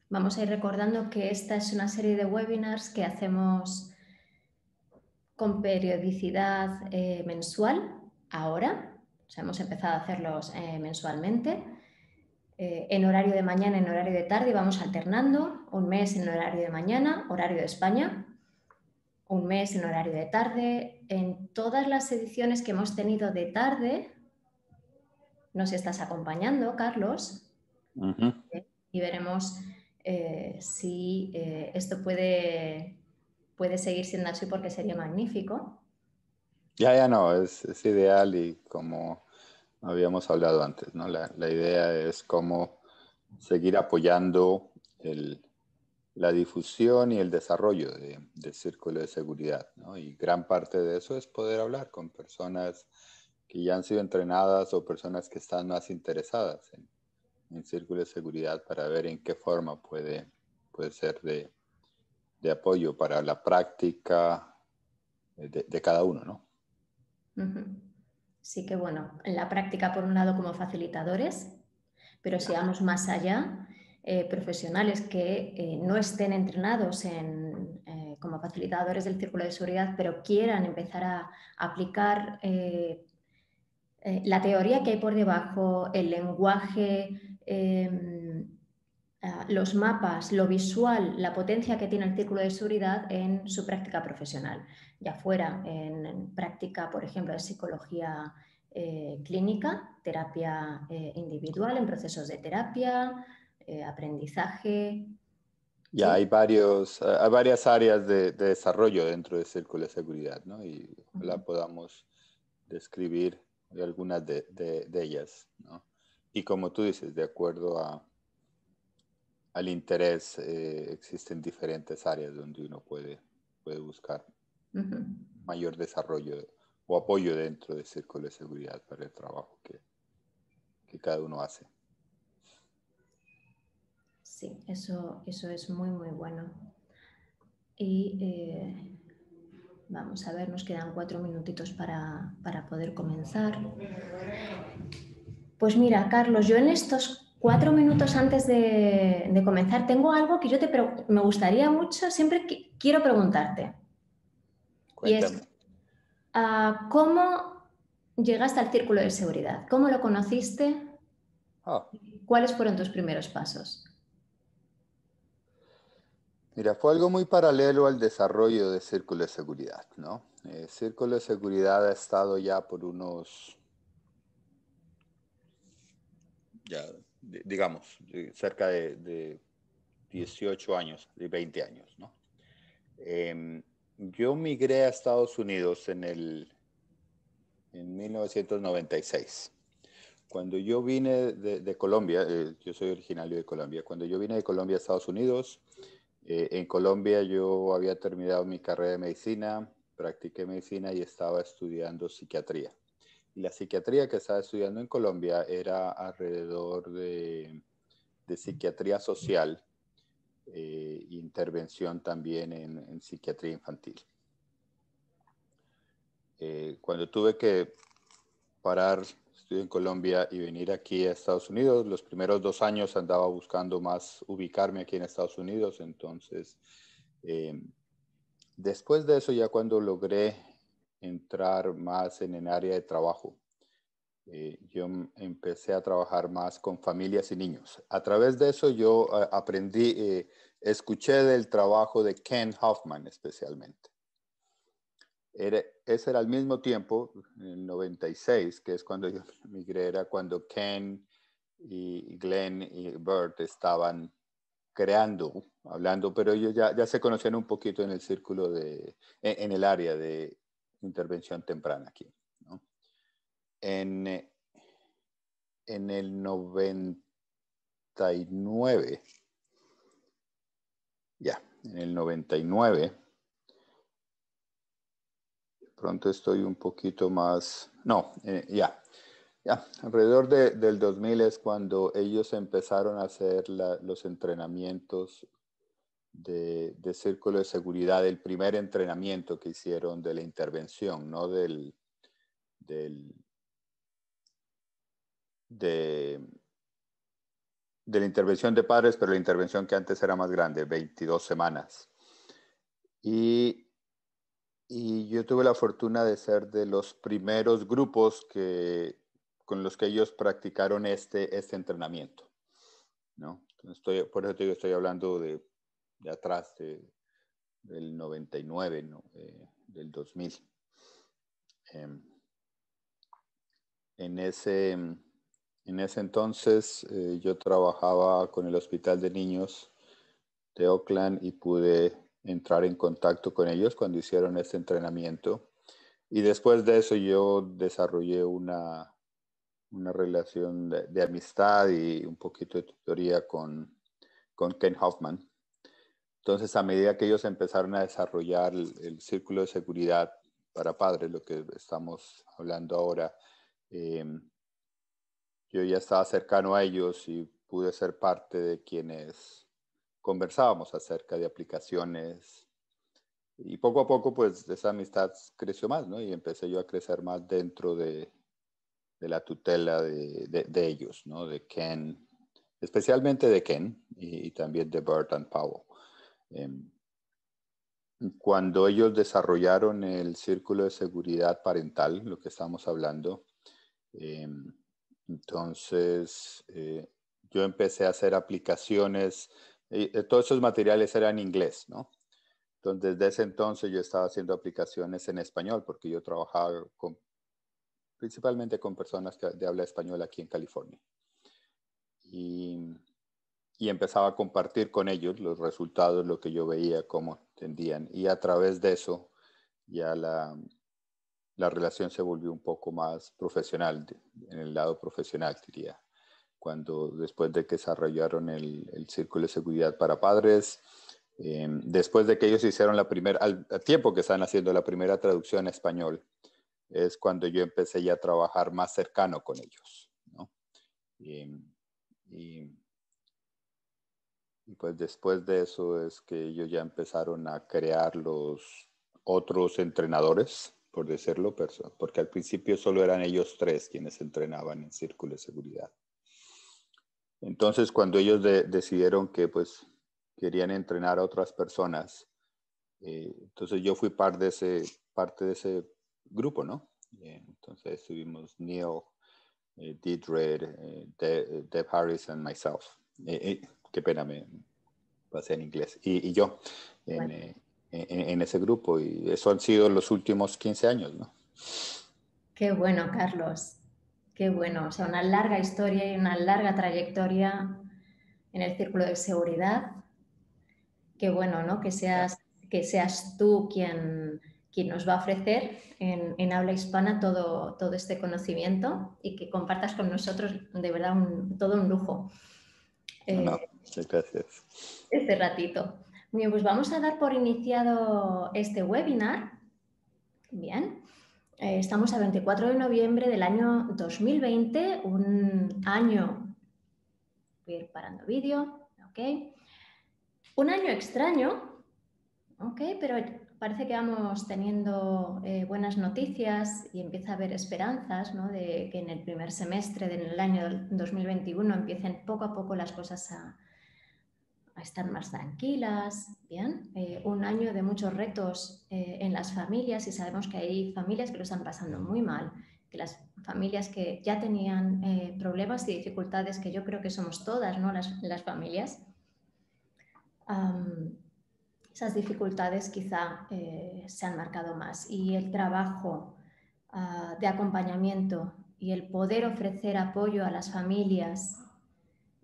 Vamos a ir recordando que esta es una serie de webinars que hacemos con periodicidad mensual ahora. O sea, hemos empezado a hacerlos mensualmente. En horario de mañana, en horario de tarde, y vamos alternando. Un mes en horario de mañana, horario de España. Un mes en horario de tarde. En todas las ediciones que hemos tenido de tarde, nos estás acompañando, Carlos. Uh-huh. Y veremos si esto puede seguir siendo así, porque sería magnífico. Ya no, es ideal, y como habíamos hablado antes, ¿no? La idea es cómo seguir apoyando la difusión y el desarrollo del círculo de seguridad, ¿no? Y gran parte de eso es poder hablar con personas que ya han sido entrenadas o personas que están más interesadas en círculo de seguridad, para ver en qué forma puede ser de apoyo para la práctica de cada uno, ¿no? Sí que bueno, en la práctica por un lado como facilitadores, pero si vamos más allá, profesionales que no estén entrenados como facilitadores del círculo de seguridad, pero quieran empezar a aplicar la teoría que hay por debajo, el lenguaje, los mapas, lo visual, la potencia que tiene el círculo de seguridad en su práctica profesional, ya fuera en práctica, por ejemplo, de psicología clínica, terapia individual, en procesos de terapia, aprendizaje. Ya ¿Sí? hay varias áreas de desarrollo dentro del círculo de seguridad, ¿no? Y ojalá podamos describir algunas de ellas, ¿no? Y como tú dices, de acuerdo al interés, existen diferentes áreas donde uno puede buscar mayor desarrollo o apoyo dentro del círculo de seguridad para el trabajo que cada uno hace. Sí, eso es muy, muy bueno. Y vamos a ver, nos quedan 4 minutitos para poder comenzar. Pues mira, Carlos, yo en estos 4 minutos antes de comenzar tengo algo que me gustaría mucho, siempre quiero preguntarte. Cuéntame. Y es, ¿cómo llegaste al círculo de seguridad? ¿Cómo lo conociste? Ah, ¿Cuáles fueron tus primeros pasos? mira, fue algo muy paralelo al desarrollo de Círculo de Seguridad, ¿no? Círculo de Seguridad ha estado ya por unos, digamos, cerca de 18 años, de 20 años, ¿no? Yo migré a Estados Unidos en 1996. Cuando yo vine de Colombia, yo soy originario de Colombia, cuando yo vine de Colombia a Estados Unidos, en Colombia yo había terminado mi carrera de medicina, practiqué medicina y estaba estudiando psiquiatría. Y la psiquiatría que estaba estudiando en Colombia era alrededor de psiquiatría social, intervención también en psiquiatría infantil. Cuando tuve que parar, estuve en Colombia y venir aquí a Estados Unidos, los primeros 2 años andaba buscando más ubicarme aquí en Estados Unidos. Entonces, después de eso, ya cuando logré entrar más en el área de trabajo, yo empecé a trabajar más con familias y niños. A través de eso yo aprendí, escuché del trabajo de Ken Hoffman especialmente. Ese era al mismo tiempo, en el 96, que es cuando yo migré, era cuando Ken y Glenn y Bert estaban hablando, pero ellos ya se conocían un poquito en el círculo en el área de intervención temprana aquí, ¿no? En el 99, en el 99, pronto estoy un poquito más, no, alrededor del 2000 es cuando ellos empezaron a hacer los entrenamientos de círculo de seguridad, el primer entrenamiento que hicieron de la intervención, no de de la intervención de padres, pero la intervención que antes era más grande, 22 semanas. Y yo tuve la fortuna de ser de los primeros grupos con los que ellos practicaron este entrenamiento, ¿no? Por eso te digo, estoy hablando de atrás, del 99, ¿no? Del 2000. En ese entonces yo trabajaba con el Hospital de Niños de Oakland y pude entrar en contacto con ellos cuando hicieron este entrenamiento. Y después de eso yo desarrollé una relación de amistad y un poquito de tutoría con Ken Hoffman. Entonces, a medida que ellos empezaron a desarrollar el círculo de seguridad para padres, lo que estamos hablando ahora, yo ya estaba cercano a ellos y pude ser parte de quienes conversábamos acerca de aplicaciones. Y poco a poco, pues, esa amistad creció más, ¿no? Y empecé yo a crecer más dentro de la tutela de ellos, ¿no? De Ken, especialmente de Ken y también de Bert and Powell. Cuando ellos desarrollaron el círculo de seguridad parental, lo que estamos hablando, entonces yo empecé a hacer aplicaciones, todos esos materiales eran en inglés, ¿no? Entonces desde ese entonces yo estaba haciendo aplicaciones en español porque yo trabajaba principalmente con personas de habla española aquí en California. Y empezaba a compartir con ellos los resultados, lo que yo veía, cómo entendían. Y a través de eso ya la relación se volvió un poco más profesional, en el lado profesional, diría. Cuando después de que desarrollaron el Círculo de Seguridad para Padres, después de que ellos hicieron al tiempo que están haciendo la primera traducción a español, es cuando yo empecé ya a trabajar más cercano con ellos, ¿no? Y pues después de eso es que ellos ya empezaron a crear los otros entrenadores, por decirlo, porque al principio solo eran ellos tres quienes entrenaban en Círculo de Seguridad. Entonces, cuando ellos decidieron que pues querían entrenar a otras personas, entonces yo fui parte de ese grupo, ¿no? Entonces estuvimos Neil, Deidre, Deb Harris and myself. Qué pena, me pasé en inglés. Y yo en ese grupo. Y eso han sido los últimos 15 años, ¿no? Qué bueno, Carlos. Qué bueno. O sea, una larga historia y una larga trayectoria en el círculo de seguridad. Qué bueno, ¿no? Que seas tú quien nos va a ofrecer en habla hispana todo este conocimiento y que compartas con nosotros, de verdad, todo un lujo. Muchas gracias. Este ratito. Bien, pues vamos a dar por iniciado este webinar. Bien. Estamos a 24 de noviembre del año 2020, un año... Voy a ir parando vídeo, ok. Un año extraño, ok, pero parece que vamos teniendo buenas noticias y empieza a haber esperanzas, ¿no? De que en el primer semestre del año 2021 empiecen poco a poco las cosas a estar más tranquilas, ¿bien? Un año de muchos retos en las familias y sabemos que hay familias que lo están pasando muy mal, que las familias que ya tenían problemas y dificultades, que yo creo que somos todas, ¿no? Las familias, esas dificultades quizá se han marcado más y el trabajo de acompañamiento y el poder ofrecer apoyo a las familias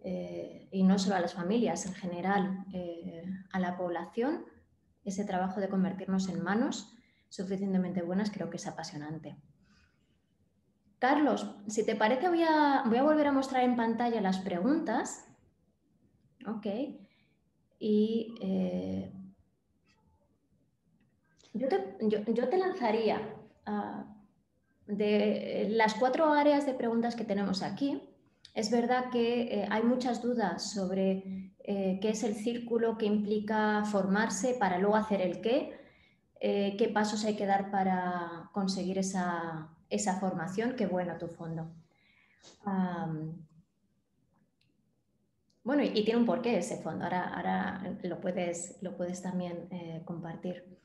y no solo a las familias, en general a la población, ese trabajo de convertirnos en manos suficientemente buenas creo que es apasionante. Carlos, si te parece voy a volver a mostrar en pantalla las preguntas. Ok. Y yo te lanzaría de las 4 áreas de preguntas que tenemos aquí. Es verdad que hay muchas dudas sobre qué es el círculo, qué implica formarse para luego hacer el qué pasos hay que dar para conseguir esa formación, qué bueno tu fondo. Bueno, y tiene un porqué ese fondo. Ahora lo puedes también compartir.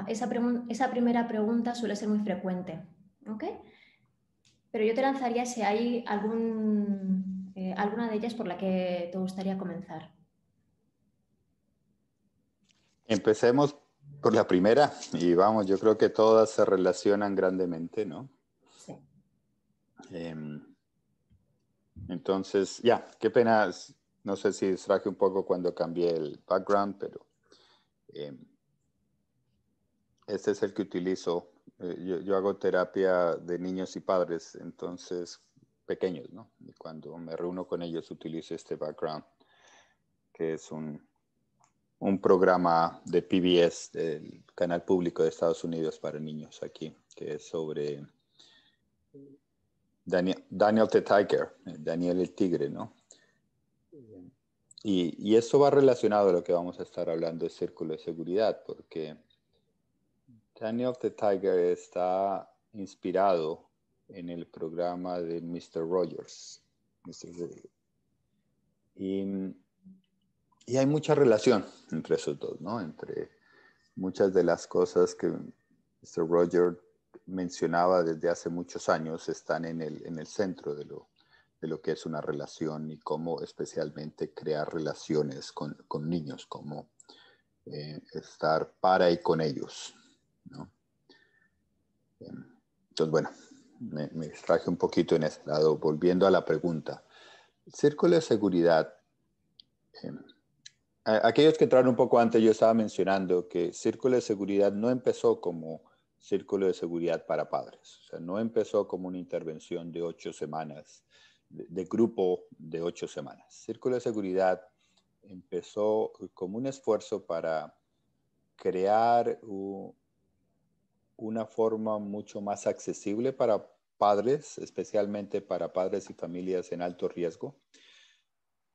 Esa primera pregunta suele ser muy frecuente, ¿ok? Pero yo te lanzaría si hay alguna de ellas por la que te gustaría comenzar. Empecemos por la primera y vamos, yo creo que todas se relacionan grandemente, ¿no? Sí. Entonces, ya, qué pena, no sé si distraje un poco cuando cambié el background, pero este es el que utilizo. Yo hago terapia de niños y padres, entonces pequeños, ¿no? Y cuando me reúno con ellos utilizo este background, que es un programa de PBS, del Canal Público de Estados Unidos para niños aquí, que es sobre Daniel the Tiger, Daniel el Tigre, ¿no? Y esto va relacionado a lo que vamos a estar hablando de círculo de seguridad, porque Daniel the Tiger está inspirado en el programa de Mr. Rogers. Y hay mucha relación entre esos dos, ¿no? Entre muchas de las cosas que Mr. Rogers mencionaba desde hace muchos años están en el centro de lo que es una relación y cómo especialmente crear relaciones con niños, cómo estar para y con ellos, ¿no? Entonces, bueno, me distraje un poquito en ese lado. Volviendo a la pregunta, el círculo de seguridad, aquellos que entraron un poco antes, yo estaba mencionando que círculo de seguridad no empezó como círculo de seguridad para padres, o sea, no empezó como una intervención de 8 semanas, de grupo de 8 semanas. Círculo de seguridad empezó como un esfuerzo para crear una forma mucho más accesible para padres, especialmente para padres y familias en alto riesgo,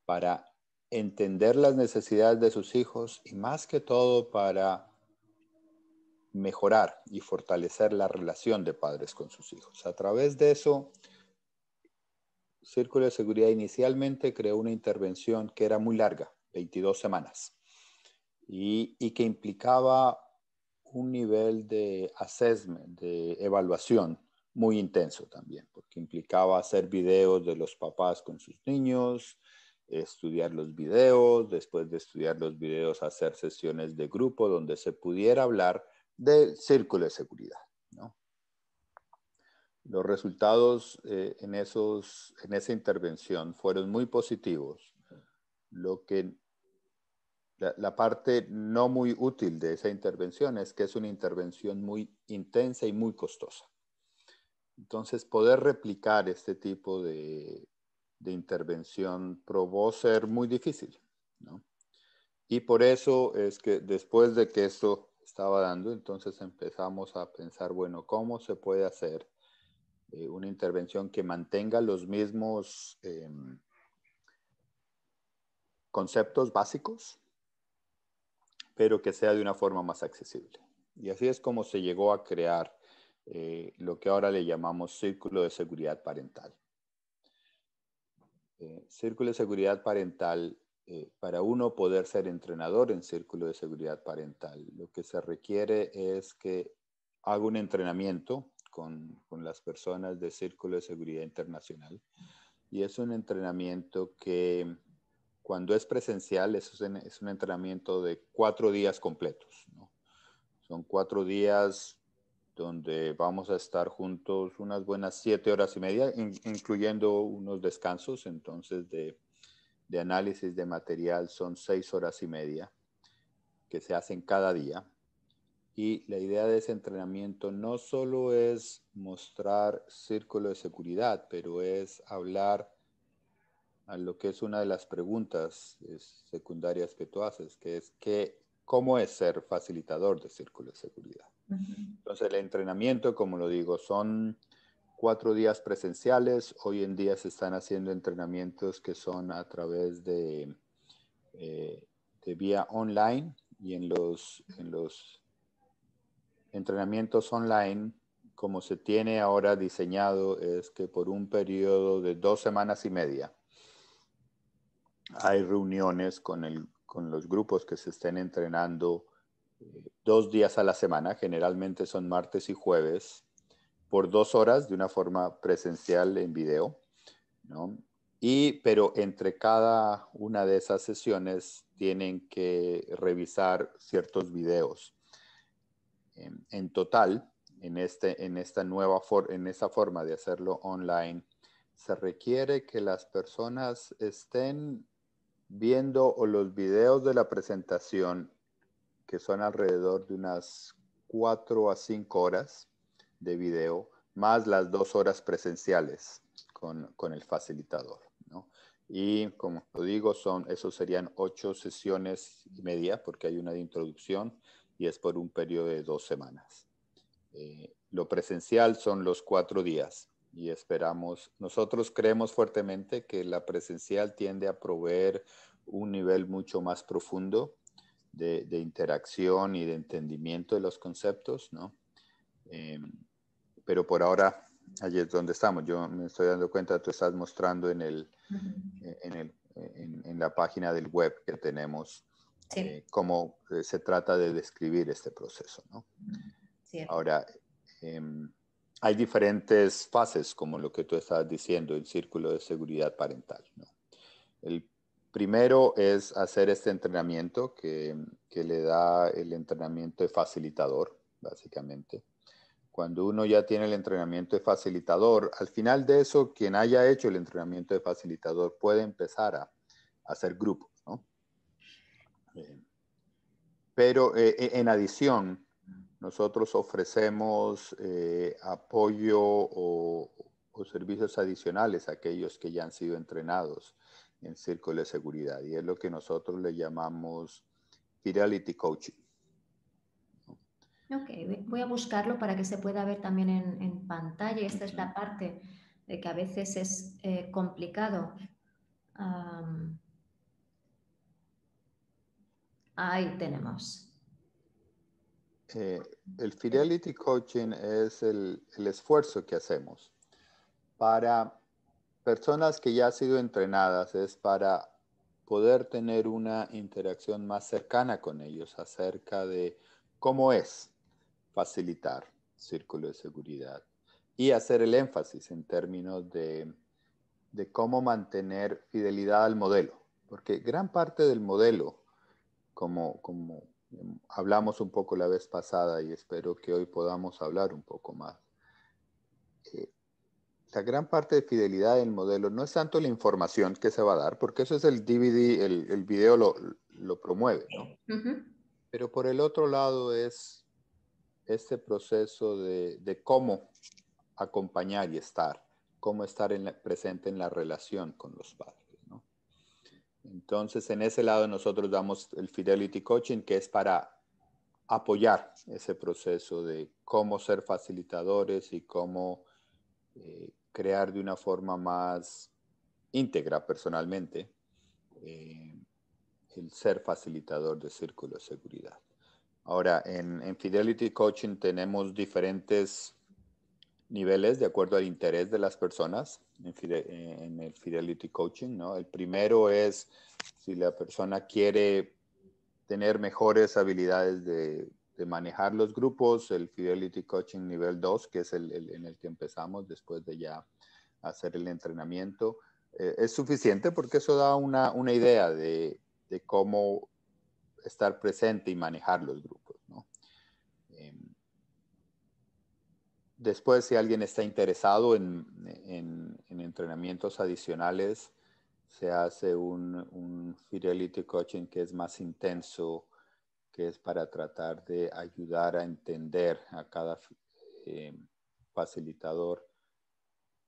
para entender las necesidades de sus hijos y más que todo para mejorar y fortalecer la relación de padres con sus hijos. A través de eso, Círculo de Seguridad inicialmente creó una intervención que era muy larga, 22 semanas, y que implicaba un nivel de assessment, de evaluación muy intenso también, porque implicaba hacer videos de los papás con sus niños, estudiar los videos, después de estudiar los videos hacer sesiones de grupo donde se pudiera hablar del círculo de seguridad, ¿no? Los resultados en esa intervención fueron muy positivos, lo que la parte no muy útil de esa intervención es que es una intervención muy intensa y muy costosa. Entonces, poder replicar este tipo de intervención probó ser muy difícil, ¿no? Y por eso es que después de que esto estaba dando, entonces empezamos a pensar, bueno, ¿cómo se puede hacer una intervención que mantenga los mismos conceptos básicos, pero que sea de una forma más accesible? Y así es como se llegó a crear lo que ahora le llamamos Círculo de Seguridad Parental. Círculo de Seguridad Parental, para uno poder ser entrenador en Círculo de Seguridad Parental, lo que se requiere es que haga un entrenamiento con las personas de Círculo de Seguridad Internacional. Y es un entrenamiento que cuando es presencial es un entrenamiento de 4 días completos, ¿no? Son 4 días donde vamos a estar juntos unas buenas 7 horas y media, incluyendo unos descansos. Entonces, de análisis de material son 6 horas y media que se hacen cada día. Y la idea de ese entrenamiento no solo es mostrar círculo de seguridad, pero es hablar a lo que es una de las preguntas secundarias que tú haces, que es ¿cómo es ser facilitador de círculo de seguridad? Entonces, el entrenamiento, como lo digo, son 4 días presenciales. Hoy en día se están haciendo entrenamientos que son a través de vía online, y en los entrenamientos online, como se tiene ahora diseñado, es que por un periodo de 2 semanas y media hay reuniones con los grupos que se estén entrenando 2 días a la semana, generalmente son martes y jueves, por 2 horas de una forma presencial en video, ¿no? Pero entre cada una de esas sesiones tienen que revisar ciertos videos. En total, en esta forma de hacerlo online, se requiere que las personas estén viendo los videos de la presentación, que son alrededor de unas 4 a 5 horas de video, más las 2 horas presenciales con el facilitador, ¿no? Y como lo digo, esos serían 8 sesiones y media, porque hay una de introducción y es por un periodo de 2 semanas. Lo presencial son los 4 días y nosotros creemos fuertemente que la presencial tiende a proveer un nivel mucho más profundo de interacción y de entendimiento de los conceptos, ¿no? Pero por ahora, allí es donde estamos. Yo me estoy dando cuenta, tú estás mostrando en la página del web que tenemos, Sí. cómo se trata de describir este proceso, ¿no? Sí. Ahora, hay diferentes fases, como lo que tú estabas diciendo, el círculo de seguridad parental, ¿no? El primero es hacer este entrenamiento que le da el entrenamiento de facilitador, básicamente. Cuando uno ya tiene el entrenamiento de facilitador, al final de eso, quien haya hecho el entrenamiento de facilitador puede empezar a hacer grupos, ¿no? Pero en adición, nosotros ofrecemos apoyo o servicios adicionales a aquellos que ya han sido entrenados en círculo de seguridad. Y es lo que nosotros le llamamos Fidelity Coaching. Ok, voy a buscarlo para que se pueda ver también en pantalla. Esta es la parte de que a veces es complicado. Ahí tenemos. El Fidelity Coaching es el esfuerzo que hacemos para personas que ya han sido entrenadas, es para poder tener una interacción más cercana con ellos acerca de cómo es facilitar círculo de seguridad y hacer el énfasis en términos de cómo mantener fidelidad al modelo, porque gran parte del modelo, como hablamos un poco la vez pasada y espero que hoy podamos hablar un poco más, la gran parte de fidelidad del modelo no es tanto la información que se va a dar, porque eso es el DVD, el video lo promueve, ¿no? Pero por el otro lado es este proceso de cómo acompañar y cómo estar presente en la relación con los padres, ¿no? Entonces, en ese lado nosotros damos el Fidelity Coaching, que es para apoyar ese proceso de cómo ser facilitadores y cómo crear de una forma más íntegra personalmente el ser facilitador de círculo de seguridad. Ahora, en Fidelity Coaching tenemos diferentes niveles de acuerdo al interés de las personas en el Fidelity Coaching, ¿no? El primero es si la persona quiere tener mejores habilidades de manejar los grupos, el Fidelity Coaching nivel 2, que es en el que empezamos después de ya hacer el entrenamiento. Es suficiente porque eso da una idea de cómo estar presente y manejar los grupos, ¿no? Después, si alguien está interesado en entrenamientos adicionales, se hace un Fidelity Coaching que es más intenso, que es para tratar de ayudar a entender a cada facilitador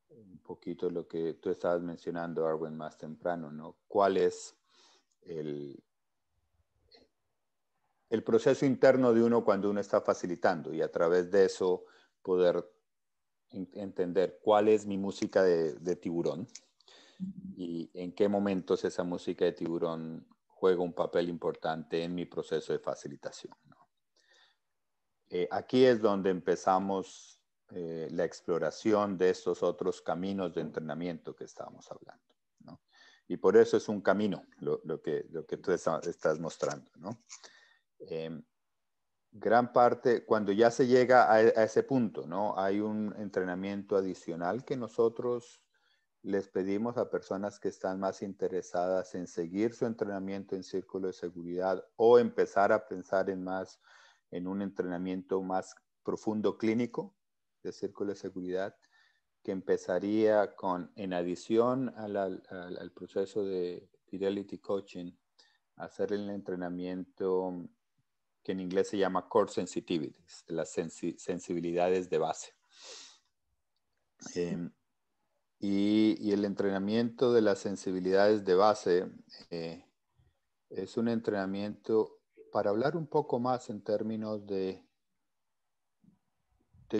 un poquito lo que tú estabas mencionando, Arwen, más temprano, ¿no? ¿Cuál es el proceso interno de uno cuando uno está facilitando? Y a través de eso poder entender cuál es mi música de tiburón y en qué momentos esa música de tiburón juega un papel importante en mi proceso de facilitación, ¿no? Aquí es donde empezamos la exploración de estos otros caminos de entrenamiento que estábamos hablando, ¿no? Y por eso es un camino lo que tú estás mostrando, ¿no? Gran parte, cuando ya se llega a ese punto, ¿no? Hay un entrenamiento adicional que nosotros les pedimos a personas que están más interesadas en seguir su entrenamiento en círculo de seguridad o empezar a pensar en un entrenamiento más profundo clínico de círculo de seguridad, que empezaría con, en adición al proceso de Fidelity Coaching, hacer el entrenamiento que en inglés se llama Core Sensitivities, las sensibilidades de base. Y el entrenamiento de las sensibilidades de base es un entrenamiento para hablar un poco más en términos de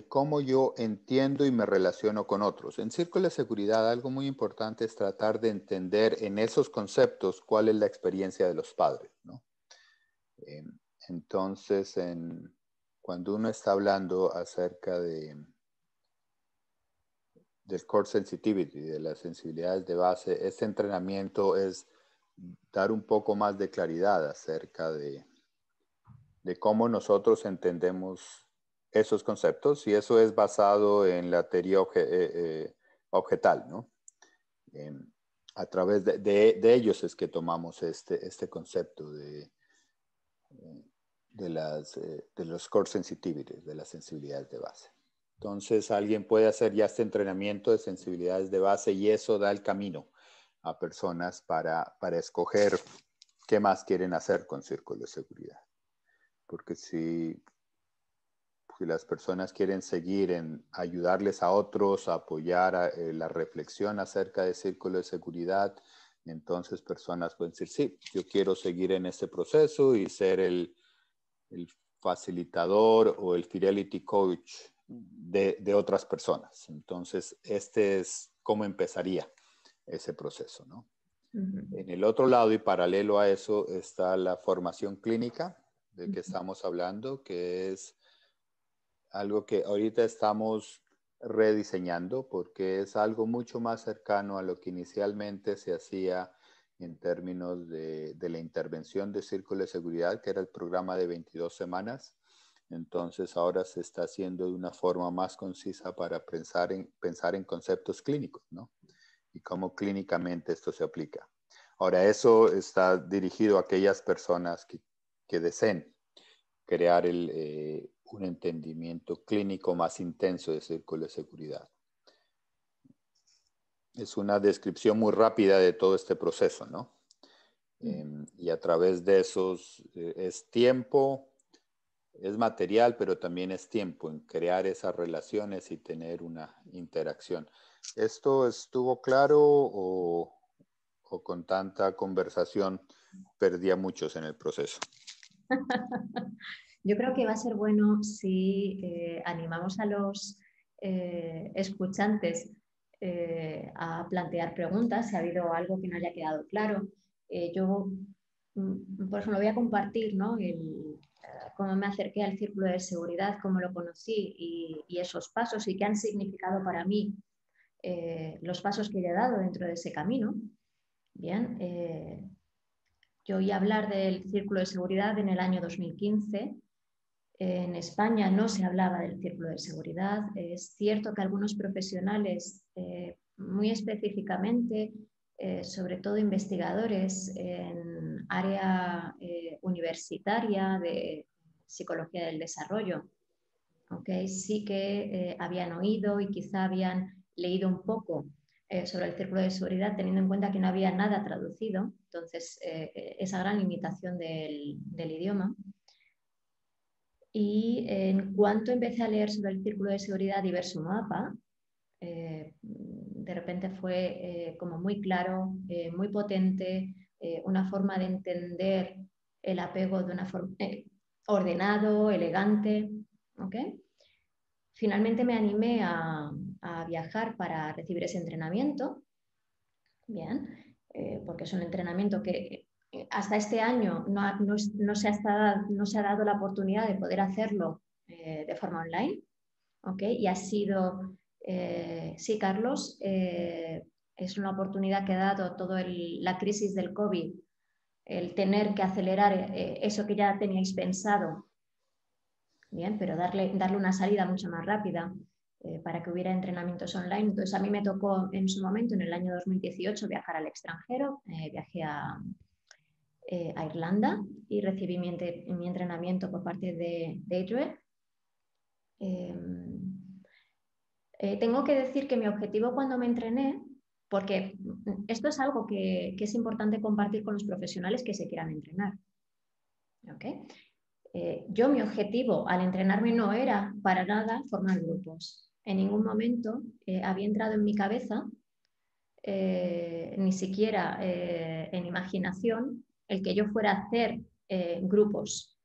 cómo yo entiendo y me relaciono con otros. En círculo de seguridad, algo muy importante es tratar de entender en esos conceptos cuál es la experiencia de los padres, ¿no? Entonces, cuando uno está hablando acerca del core sensitivity, de las sensibilidades de base, este entrenamiento es dar un poco más de claridad acerca de cómo nosotros entendemos esos conceptos, y eso es basado en la teoría objetal, ¿no? A través de ellos es que tomamos este concepto de los core sensitivities, de las sensibilidades de base. Entonces, alguien puede hacer ya este entrenamiento de sensibilidades de base y eso da el camino a personas para escoger qué más quieren hacer con círculo de seguridad. Porque si las personas quieren seguir en ayudarles a otros, a apoyar la reflexión acerca de círculo de seguridad, entonces personas pueden decir, sí, yo quiero seguir en este proceso y ser el facilitador o el Fidelity Coach de otras personas. Entonces, este es cómo empezaría ese proceso, ¿no? En el otro lado y paralelo a eso está la formación clínica de que estamos hablando, que es algo que ahorita estamos rediseñando porque es algo mucho más cercano a lo que inicialmente se hacía en términos de la intervención de círculo de seguridad, que era el programa de 22 semanas. Entonces ahora se está haciendo de una forma más concisa para pensar en conceptos clínicos, ¿no? Y cómo clínicamente esto se aplica. Ahora, eso está dirigido a aquellas personas que deseen crear un entendimiento clínico más intenso de círculo de seguridad. Es una descripción muy rápida de todo este proceso, ¿no? Y a través de esos es tiempo, es material, pero también es tiempo en crear esas relaciones y tener una interacción. ¿Esto estuvo claro o con tanta conversación perdí a muchos en el proceso? Yo creo que va a ser bueno si animamos a los escuchantes a plantear preguntas, si ha habido algo que no haya quedado claro. Yo, por ejemplo, voy a compartir, ¿no? Cómo me acerqué al círculo de seguridad, cómo lo conocí y esos pasos y qué han significado para mí los pasos que he dado dentro de ese camino. Bien, yo oí hablar del círculo de seguridad en el año 2015. En España no se hablaba del círculo de seguridad. Es cierto que algunos profesionales, muy específicamente, sobre todo investigadores en área universitaria de psicología del desarrollo, ¿okay? Sí que habían oído y quizá habían leído un poco sobre el círculo de seguridad, teniendo en cuenta que no había nada traducido, entonces esa gran limitación del idioma. Y en cuanto empecé a leer sobre el círculo de seguridad y ver su mapa, de repente fue como muy claro, muy potente, una forma de entender el apego de una forma ordenado, elegante. ¿Okay? Finalmente me animé a viajar para recibir ese entrenamiento. Bien, porque es un entrenamiento que hasta este año no se ha dado la oportunidad de poder hacerlo de forma online, ¿okay? Y ha sido, sí, Carlos, es una oportunidad que ha dado toda la crisis del COVID, el tener que acelerar eso que ya teníais pensado, bien, pero darle una salida mucho más rápida para que hubiera entrenamientos online. Entonces a mí me tocó en su momento, en el año 2018, viajar al extranjero, viajé a Irlanda y recibí mi entrenamiento por parte de Adrian. Tengo que decir que mi objetivo cuando me entrené, porque esto es algo que es importante compartir con los profesionales que se quieran entrenar. ¿Okay? Yo mi objetivo al entrenarme no era para nada formar grupos. En ningún momento había entrado en mi cabeza, ni siquiera en imaginación, el que yo fuera a hacer grupos.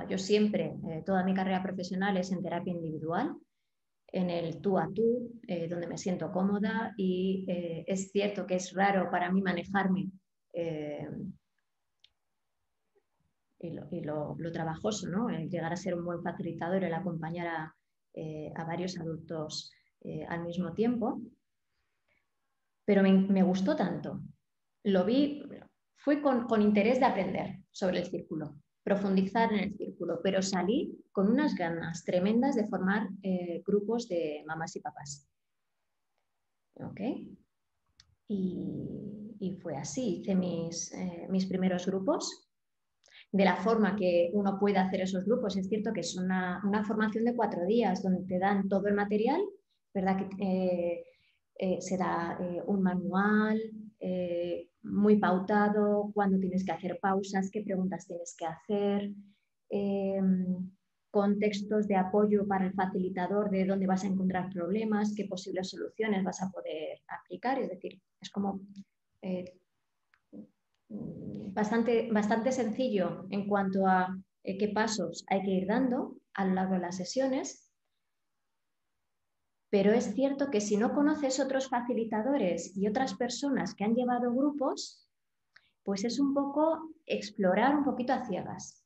Yo siempre, toda mi carrera profesional es en terapia individual, en el tú a tú, donde me siento cómoda y es cierto que es raro para mí manejarme y lo trabajoso, ¿no? El llegar a ser un buen facilitador, el acompañar a varios adultos al mismo tiempo, pero me gustó tanto. Lo vi, fui con interés de aprender sobre el círculo, profundizar en el círculo, pero salí con unas ganas tremendas de formar grupos de mamás y papás. ¿Ok? Y fue así, hice mis primeros grupos. De la forma que uno puede hacer esos grupos, es cierto que es una formación de 4 días donde te dan todo el material, ¿verdad? Que se da un manual muy pautado, cuándo tienes que hacer pausas, qué preguntas tienes que hacer, contextos de apoyo para el facilitador de dónde vas a encontrar problemas, qué posibles soluciones vas a poder aplicar. Es decir, es como bastante sencillo en cuanto a qué pasos hay que ir dando a lo largo de las sesiones. Pero es cierto que si no conoces otros facilitadores y otras personas que han llevado grupos, pues es un poco explorar un poquito a ciegas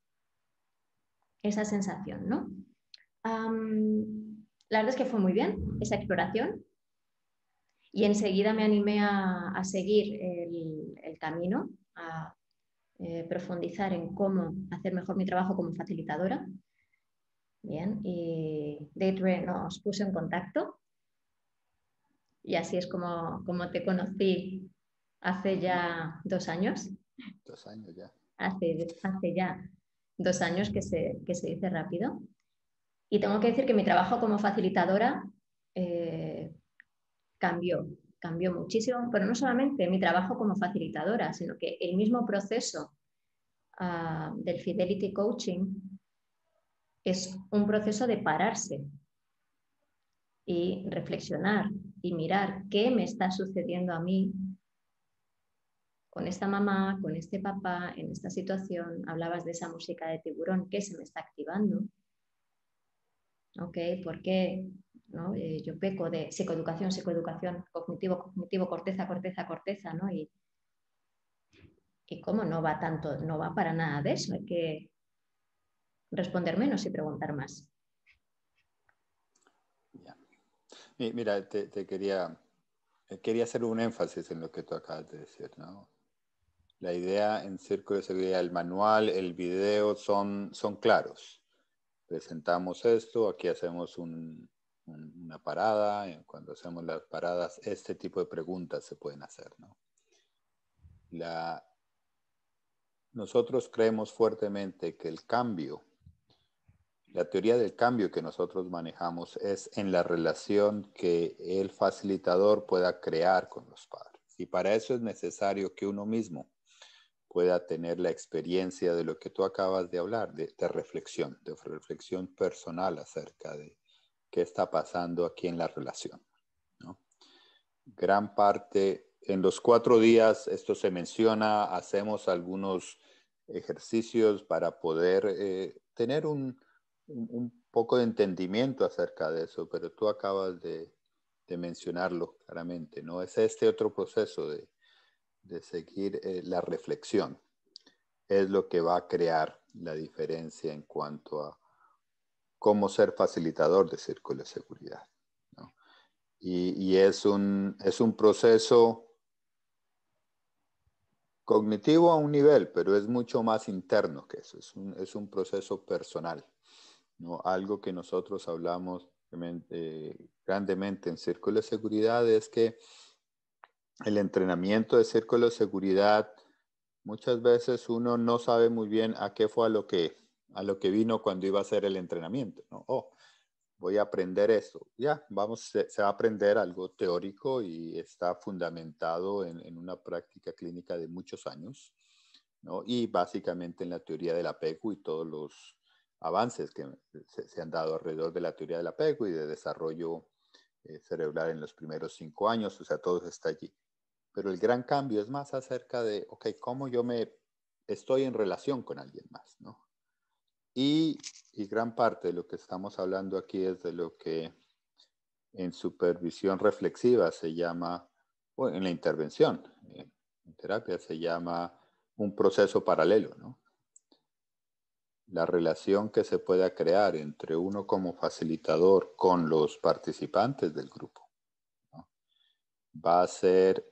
esa sensación, ¿no? La verdad es que fue muy bien esa exploración y enseguida me animé a seguir el camino, a profundizar en cómo hacer mejor mi trabajo como facilitadora. Bien, y Deidre nos puso en contacto y así es como te conocí hace ya 2 años. 2 años ya. Hace ya 2 años que se dice rápido. Y tengo que decir que mi trabajo como facilitadora cambió muchísimo, pero no solamente mi trabajo como facilitadora, sino que el mismo proceso del Fidelity Coaching es un proceso de pararse y reflexionar y mirar qué me está sucediendo a mí con esta mamá, con este papá, en esta situación. Hablabas de esa música de tiburón, ¿qué se me está activando? ¿Ok? ¿Por qué? ¿No? Yo peco de psicoeducación, cognitivo, corteza, ¿no? Y cómo no va tanto, no va para nada de eso, hay que responder menos y preguntar más. Mira, quería hacer un énfasis en lo que tú acabas de decir, ¿no? La idea en Círculo de Seguridad, el manual, el video son claros. Presentamos esto, aquí hacemos una parada, cuando hacemos las paradas, este tipo de preguntas se pueden hacer, ¿no? Nosotros creemos fuertemente que el cambio, la teoría del cambio que nosotros manejamos es en la relación que el facilitador pueda crear con los padres. Y para eso es necesario que uno mismo pueda tener la experiencia de lo que tú acabas de hablar, de reflexión personal acerca de qué está pasando aquí en la relación, ¿no? Gran parte, en los 4 días, esto se menciona, hacemos algunos ejercicios para poder tener un poco de entendimiento acerca de eso, pero tú acabas de mencionarlo claramente, ¿no? Es este otro proceso de seguir la reflexión. Es lo que va a crear la diferencia en cuanto a cómo ser facilitador de círculo de seguridad, ¿no? Y es un proceso Cognitivo a un nivel, pero es mucho más interno que eso. Es un proceso personal, ¿no? Algo que nosotros hablamos grandemente en Círculo de Seguridad es que el entrenamiento de Círculo de Seguridad, muchas veces uno no sabe muy bien a qué fue a lo que vino cuando iba a hacer el entrenamiento, ¿no? Oh, voy a aprender esto. Ya, se va a aprender algo teórico y está fundamentado en una práctica clínica de muchos años, ¿no? Y básicamente en la teoría del apego y todos los avances que se han dado alrededor de la teoría del apego y de desarrollo cerebral en los primeros 5 años, o sea, todo está allí. Pero el gran cambio es más acerca de, ok, cómo yo me estoy en relación con alguien más, ¿no? Y gran parte de lo que estamos hablando aquí es de lo que en supervisión reflexiva se llama, o en la intervención, en terapia se llama un proceso paralelo, ¿no? La relación que se pueda crear entre uno como facilitador con los participantes del grupo, ¿no? Va a ser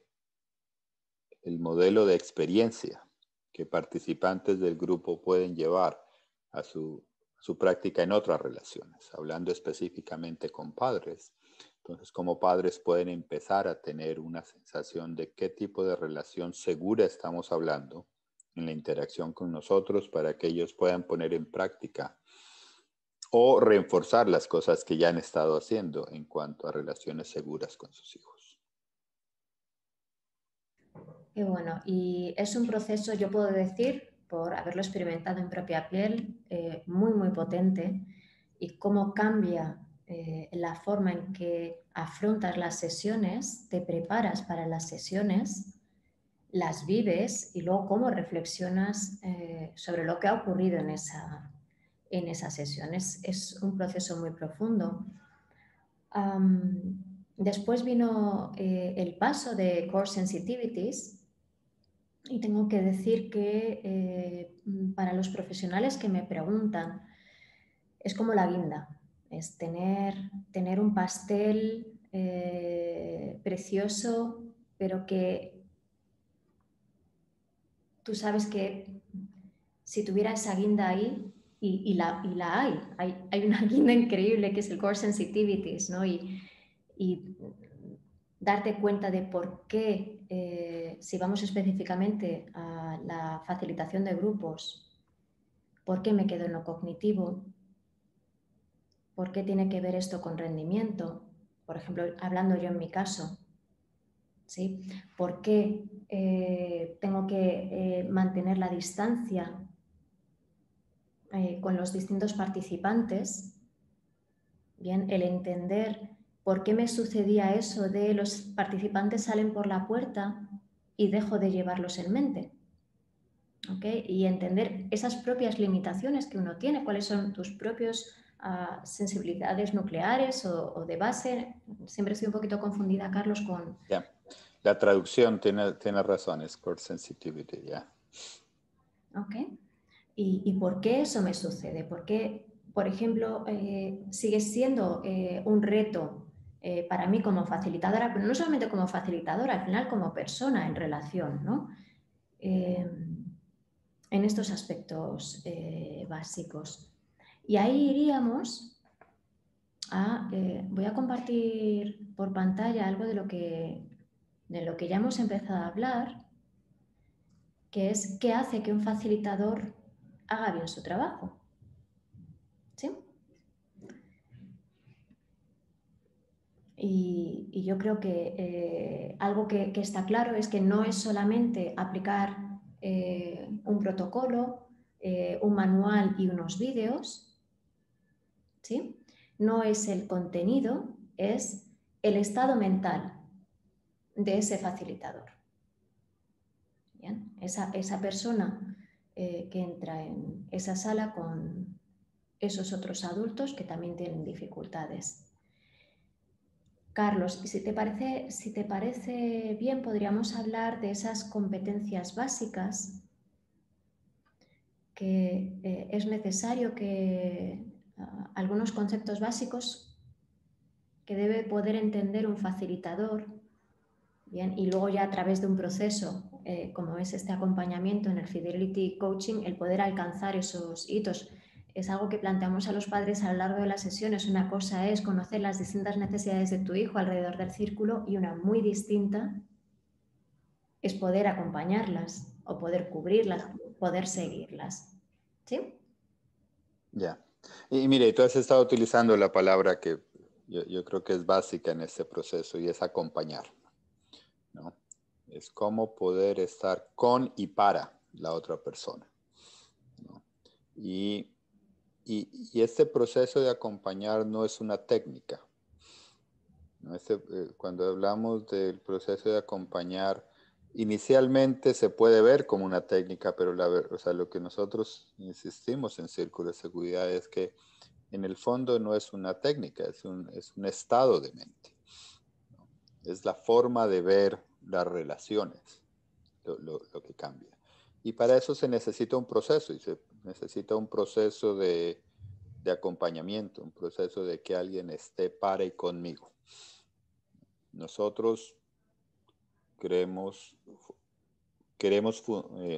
el modelo de experiencia que participantes del grupo pueden llevar a su práctica en otras relaciones, hablando específicamente con padres. Entonces, como padres pueden empezar a tener una sensación de qué tipo de relación segura estamos hablando en la interacción con nosotros para que ellos puedan poner en práctica o reforzar las cosas que ya han estado haciendo en cuanto a relaciones seguras con sus hijos. Y bueno, y es un proceso, yo puedo decir, por haberlo experimentado en propia piel, muy, muy potente, y cómo cambia la forma en que afrontas las sesiones, te preparas para las sesiones, las vives y luego cómo reflexionas sobre lo que ha ocurrido en esa sesión. Es un proceso muy profundo. Después vino el paso de Core Sensitivities, y tengo que decir que para los profesionales que me preguntan, es como la guinda, es tener un pastel precioso, pero que tú sabes que si tuviera esa guinda ahí, y la hay una guinda increíble que es el Core Sensitivities, ¿no? Y darte cuenta de por qué, si vamos específicamente a la facilitación de grupos, por qué me quedo en lo cognitivo, por qué tiene que ver esto con rendimiento, por ejemplo, hablando yo en mi caso, ¿sí? ¿Por qué tengo que mantener la distancia con los distintos participantes? Bien, el entender por qué me sucedía eso de los participantes salen por la puerta y dejo de llevarlos en mente. ¿Okay? Y entender esas propias limitaciones que uno tiene, cuáles son tus propios sensibilidades nucleares o de base. Siempre estoy un poquito confundida, Carlos, con... Yeah. La traducción tiene razón, es core sensitivity, ya. Yeah. ¿Ok? ¿Y por qué eso me sucede? ¿Por qué, por ejemplo, sigue siendo un reto para mí como facilitadora, pero no solamente como facilitadora, al final como persona en relación, ¿no? En estos aspectos básicos. Y ahí iríamos a... voy a compartir por pantalla algo de lo que ya hemos empezado a hablar, que es qué hace que un facilitador haga bien su trabajo. ¿Sí? Y yo creo que algo que está claro es que no es solamente aplicar un protocolo, un manual y unos vídeos, ¿sí? No es el contenido, es el estado mental de ese facilitador. ¿Bien? Esa persona que entra en esa sala con esos otros adultos que también tienen dificultades. Carlos, si te parece bien, podríamos hablar de esas competencias básicas que es necesario que algunos conceptos básicos que debe poder entender un facilitador Bien, y luego ya a través de un proceso, como es este acompañamiento en el Fidelity Coaching, el poder alcanzar esos hitos. Es algo que planteamos a los padres a lo largo de las sesiones. Una cosa es conocer las distintas necesidades de tu hijo alrededor del círculo y una muy distinta es poder acompañarlas o poder cubrirlas, poder seguirlas. ¿Sí? Ya. Y mire, tú has estado utilizando la palabra que yo creo que es básica en este proceso y es acompañar, ¿no? Es cómo poder estar con y para la otra persona, ¿no? Y, y este proceso de acompañar no es una técnica, ¿no? Cuando hablamos del proceso de acompañar, inicialmente se puede ver como una técnica, pero o sea, lo que nosotros insistimos en Círculo de Seguridad es que en el fondo no es una técnica, es un estado de mente, ¿no? Es la forma de ver las relaciones, lo que cambia. Y para eso se necesita un proceso, y se necesita un proceso de acompañamiento, un proceso de que alguien esté para y conmigo. Nosotros queremos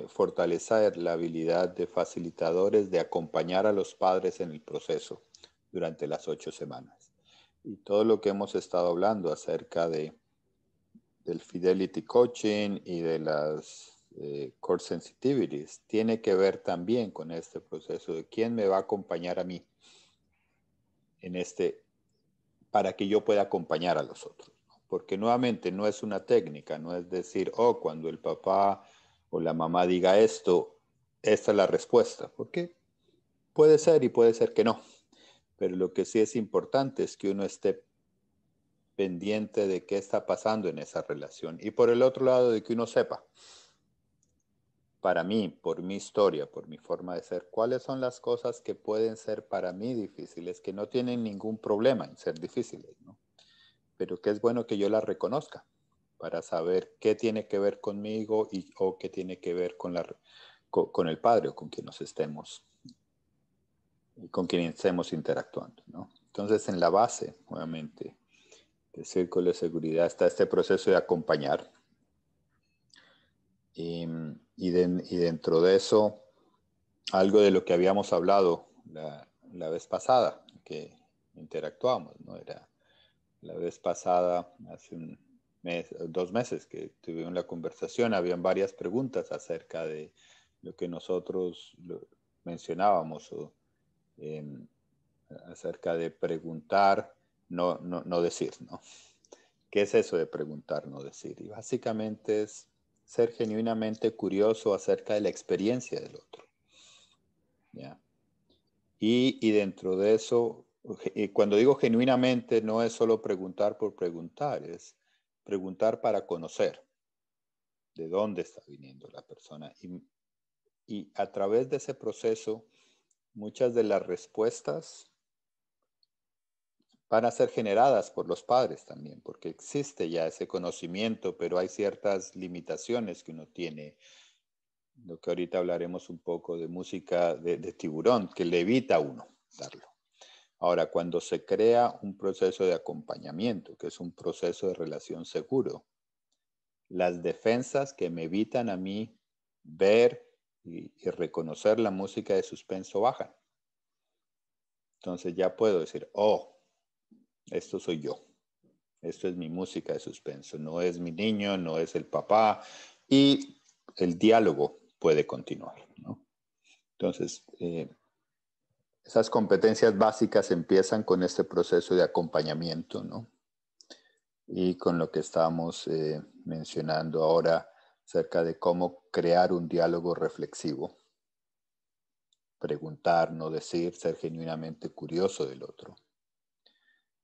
fortalecer la habilidad de facilitadores de acompañar a los padres en el proceso durante las 8 semanas. Y todo lo que hemos estado hablando acerca del Fidelity Coaching y de las Core Sensitivities tiene que ver también con este proceso de quién me va a acompañar a mí en para que yo pueda acompañar a los otros. Porque nuevamente no es una técnica, no es decir, oh, cuando el papá o la mamá diga esto, esta es la respuesta. Porque puede ser y puede ser que no. Pero lo que sí es importante es que uno esté pendiente de qué está pasando en esa relación. Y por el otro lado, de que uno sepa, para mí, por mi historia, por mi forma de ser, cuáles son las cosas que pueden ser para mí difíciles, que no tienen ningún problema en ser difíciles, ¿no? Pero que es bueno que yo las reconozca para saber qué tiene que ver conmigo o qué tiene que ver con el padre o con quien nos estemos, con quien estemos interactuando, ¿no? Entonces, en la base, nuevamente, del círculo de seguridad está este proceso de acompañar. Y dentro de eso, algo de lo que habíamos hablado la vez pasada, que interactuamos, ¿no? Era la vez pasada, hace un mes, 2 meses que tuvimos la conversación, habían varias preguntas acerca de lo que nosotros mencionábamos, acerca de preguntar, no decir, ¿no? ¿Qué es eso de preguntar, no decir? Y básicamente es ser genuinamente curioso acerca de la experiencia del otro, ¿ya? Y dentro de eso, cuando digo genuinamente, no es solo preguntar por preguntar, es preguntar para conocer de dónde está viniendo la persona. Y a través de ese proceso, muchas de las respuestas van a ser generadas por los padres también, porque existe ya ese conocimiento, pero hay ciertas limitaciones que uno tiene. Lo que ahorita hablaremos un poco de música de tiburón, que le evita a uno darlo. Ahora, cuando se crea un proceso de acompañamiento, que es un proceso de relación seguro, las defensas que me evitan a mí ver y reconocer la música de suspenso bajan. Entonces ya puedo decir, oh, esto soy yo. Esto es mi música de suspenso. No es mi niño, no es el papá. Y el diálogo puede continuar, ¿no? Entonces, esas competencias básicas empiezan con este proceso de acompañamiento, ¿no? Y con lo que estamos mencionando ahora acerca de cómo crear un diálogo reflexivo. Preguntar, no decir, ser genuinamente curioso del otro.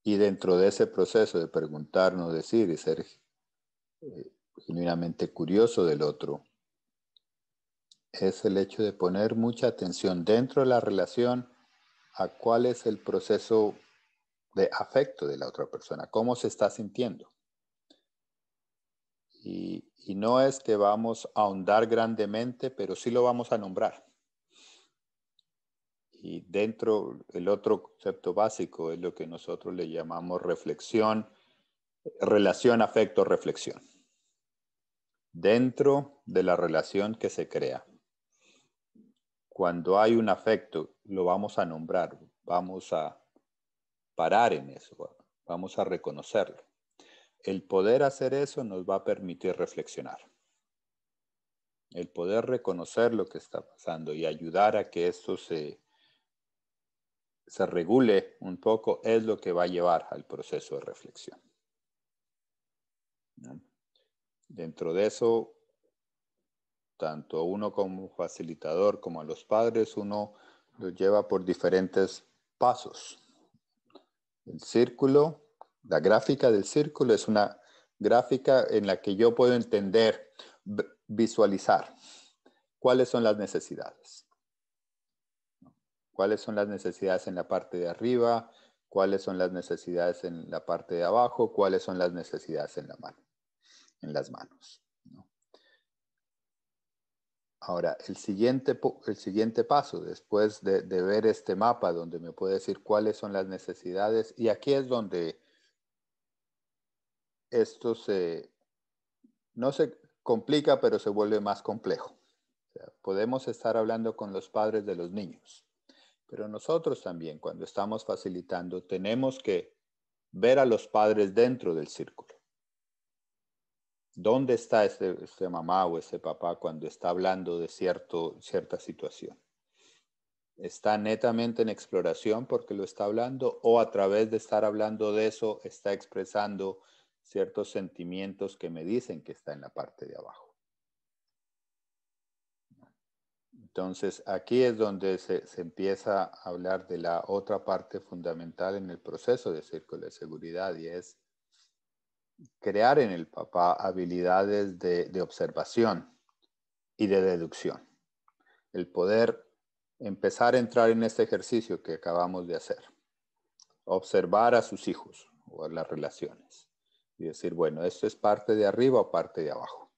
Y dentro de ese proceso de preguntar, no decir y ser genuinamente curioso del otro, es el hecho de poner mucha atención dentro de la relación a cuál es el proceso de afecto de la otra persona, cómo se está sintiendo. Y no es que vamos a ahondar grandemente, pero sí lo vamos a nombrar. Y dentro, el otro concepto básico es lo que nosotros le llamamos reflexión, relación, afecto, reflexión. dentro de la relación que se crea. Cuando hay un afecto, lo vamos a nombrar, vamos a parar en eso, vamos a reconocerlo. El poder hacer eso nos va a permitir reflexionar. El poder reconocer lo que está pasando y ayudar a que esto se regule un poco es lo que va a llevar al proceso de reflexión. ¿No? Dentro de eso, tanto a uno como facilitador como a los padres, uno lo lleva por diferentes pasos. El círculo, la gráfica del círculo es una gráfica en la que yo puedo entender, visualizar cuáles son las necesidades. ¿Cuáles son las necesidades en la parte de arriba? ¿Cuáles son las necesidades en la parte de abajo? ¿Cuáles son las necesidades en la mano, en las manos? ¿No? Ahora, el siguiente paso, después de ver este mapa donde me puede decir cuáles son las necesidades, y aquí es donde esto no se complica, pero se vuelve más complejo. O sea, podemos estar hablando con los padres de los niños, pero nosotros también, cuando estamos facilitando, tenemos que ver a los padres dentro del círculo. ¿Dónde está este mamá o este papá cuando está hablando de cierta situación? ¿Está netamente en exploración porque lo está hablando o a través de estar hablando de eso está expresando ciertos sentimientos que me dicen que está en la parte de abajo? Entonces, aquí es donde se empieza a hablar de la otra parte fundamental en el proceso de círculo de seguridad y es crear en el papá habilidades de observación y de deducción. El poder empezar a entrar en este ejercicio que acabamos de hacer. Observar a sus hijos o a las relaciones y decir, bueno, esto es parte de arriba o parte de abajo.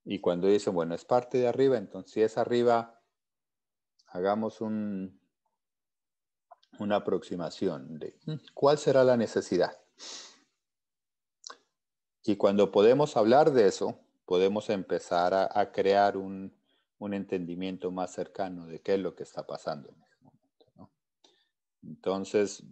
Y cuando dicen, bueno, es parte de arriba, entonces si es arriba, hagamos una aproximación de cuál será la necesidad. Y cuando podemos hablar de eso, podemos empezar a crear un entendimiento más cercano de qué es lo que está pasando en ese momento, ¿no? Entonces,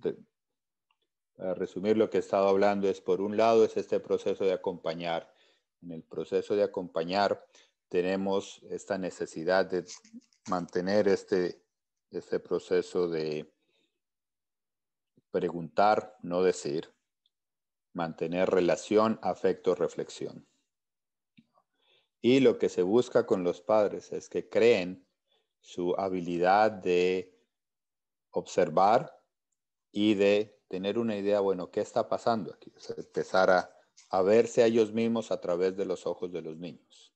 para resumir lo que he estado hablando es, por un lado, es este proceso de acompañar. En el proceso de acompañar tenemos esta necesidad de mantener este proceso de preguntar, no decir, mantener relación, afecto, reflexión. Y lo que se busca con los padres es que creen su habilidad de observar y de tener una idea, bueno, ¿qué está pasando aquí? O sea, empezar a verse a ellos mismos a través de los ojos de los niños.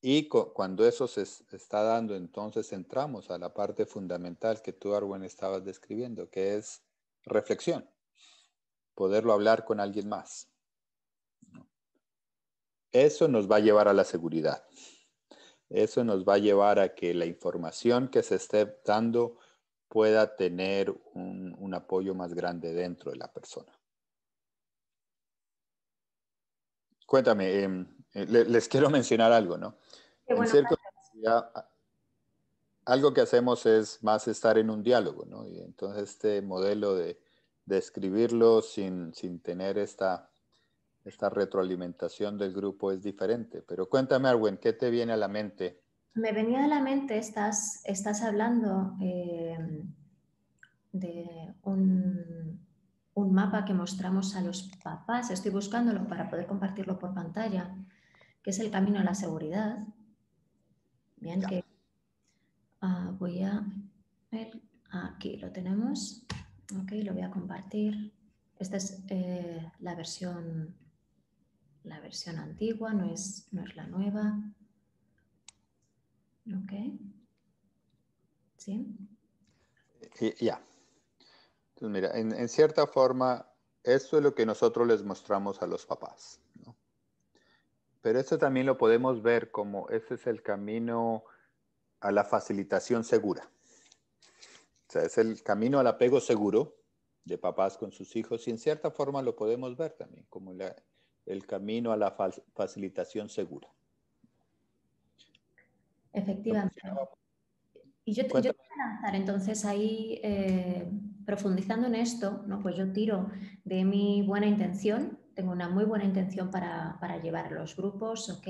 Y cuando eso se está dando, entonces entramos a la parte fundamental que tú, Arwen, estabas describiendo, que es reflexión. Poderlo hablar con alguien más. Eso nos va a llevar a la seguridad. Eso nos va a llevar a que la información que se esté dando pueda tener un apoyo más grande dentro de la persona. Cuéntame, les quiero mencionar algo, ¿no? En círculo de seguridad, algo que hacemos es más estar en un diálogo, ¿no? Y entonces este modelo de escribirlo sin tener esta retroalimentación del grupo es diferente. Pero cuéntame, Arwen, ¿qué te viene a la mente? Me venía a la mente, estás hablando de un mapa que mostramos a los papás, estoy buscándolo para poder compartirlo por pantalla, que es el camino a la seguridad. Bien, Ya. que voy a ver, aquí lo tenemos, ok, lo voy a compartir. Esta es la versión antigua, no es la nueva. Ok, ¿sí? Ya. Entonces, mira, en cierta forma, esto es lo que nosotros les mostramos a los papás, ¿no? Pero esto también lo podemos ver como ese es el camino a la facilitación segura. O sea, es el camino al apego seguro de papás con sus hijos y en cierta forma lo podemos ver también como el camino a la facilitación segura. Efectivamente. Y yo te voy a lanzar entonces ahí, profundizando en esto, ¿no? Pues yo tiro de mi buena intención, tengo una muy buena intención para llevar los grupos, ¿ok?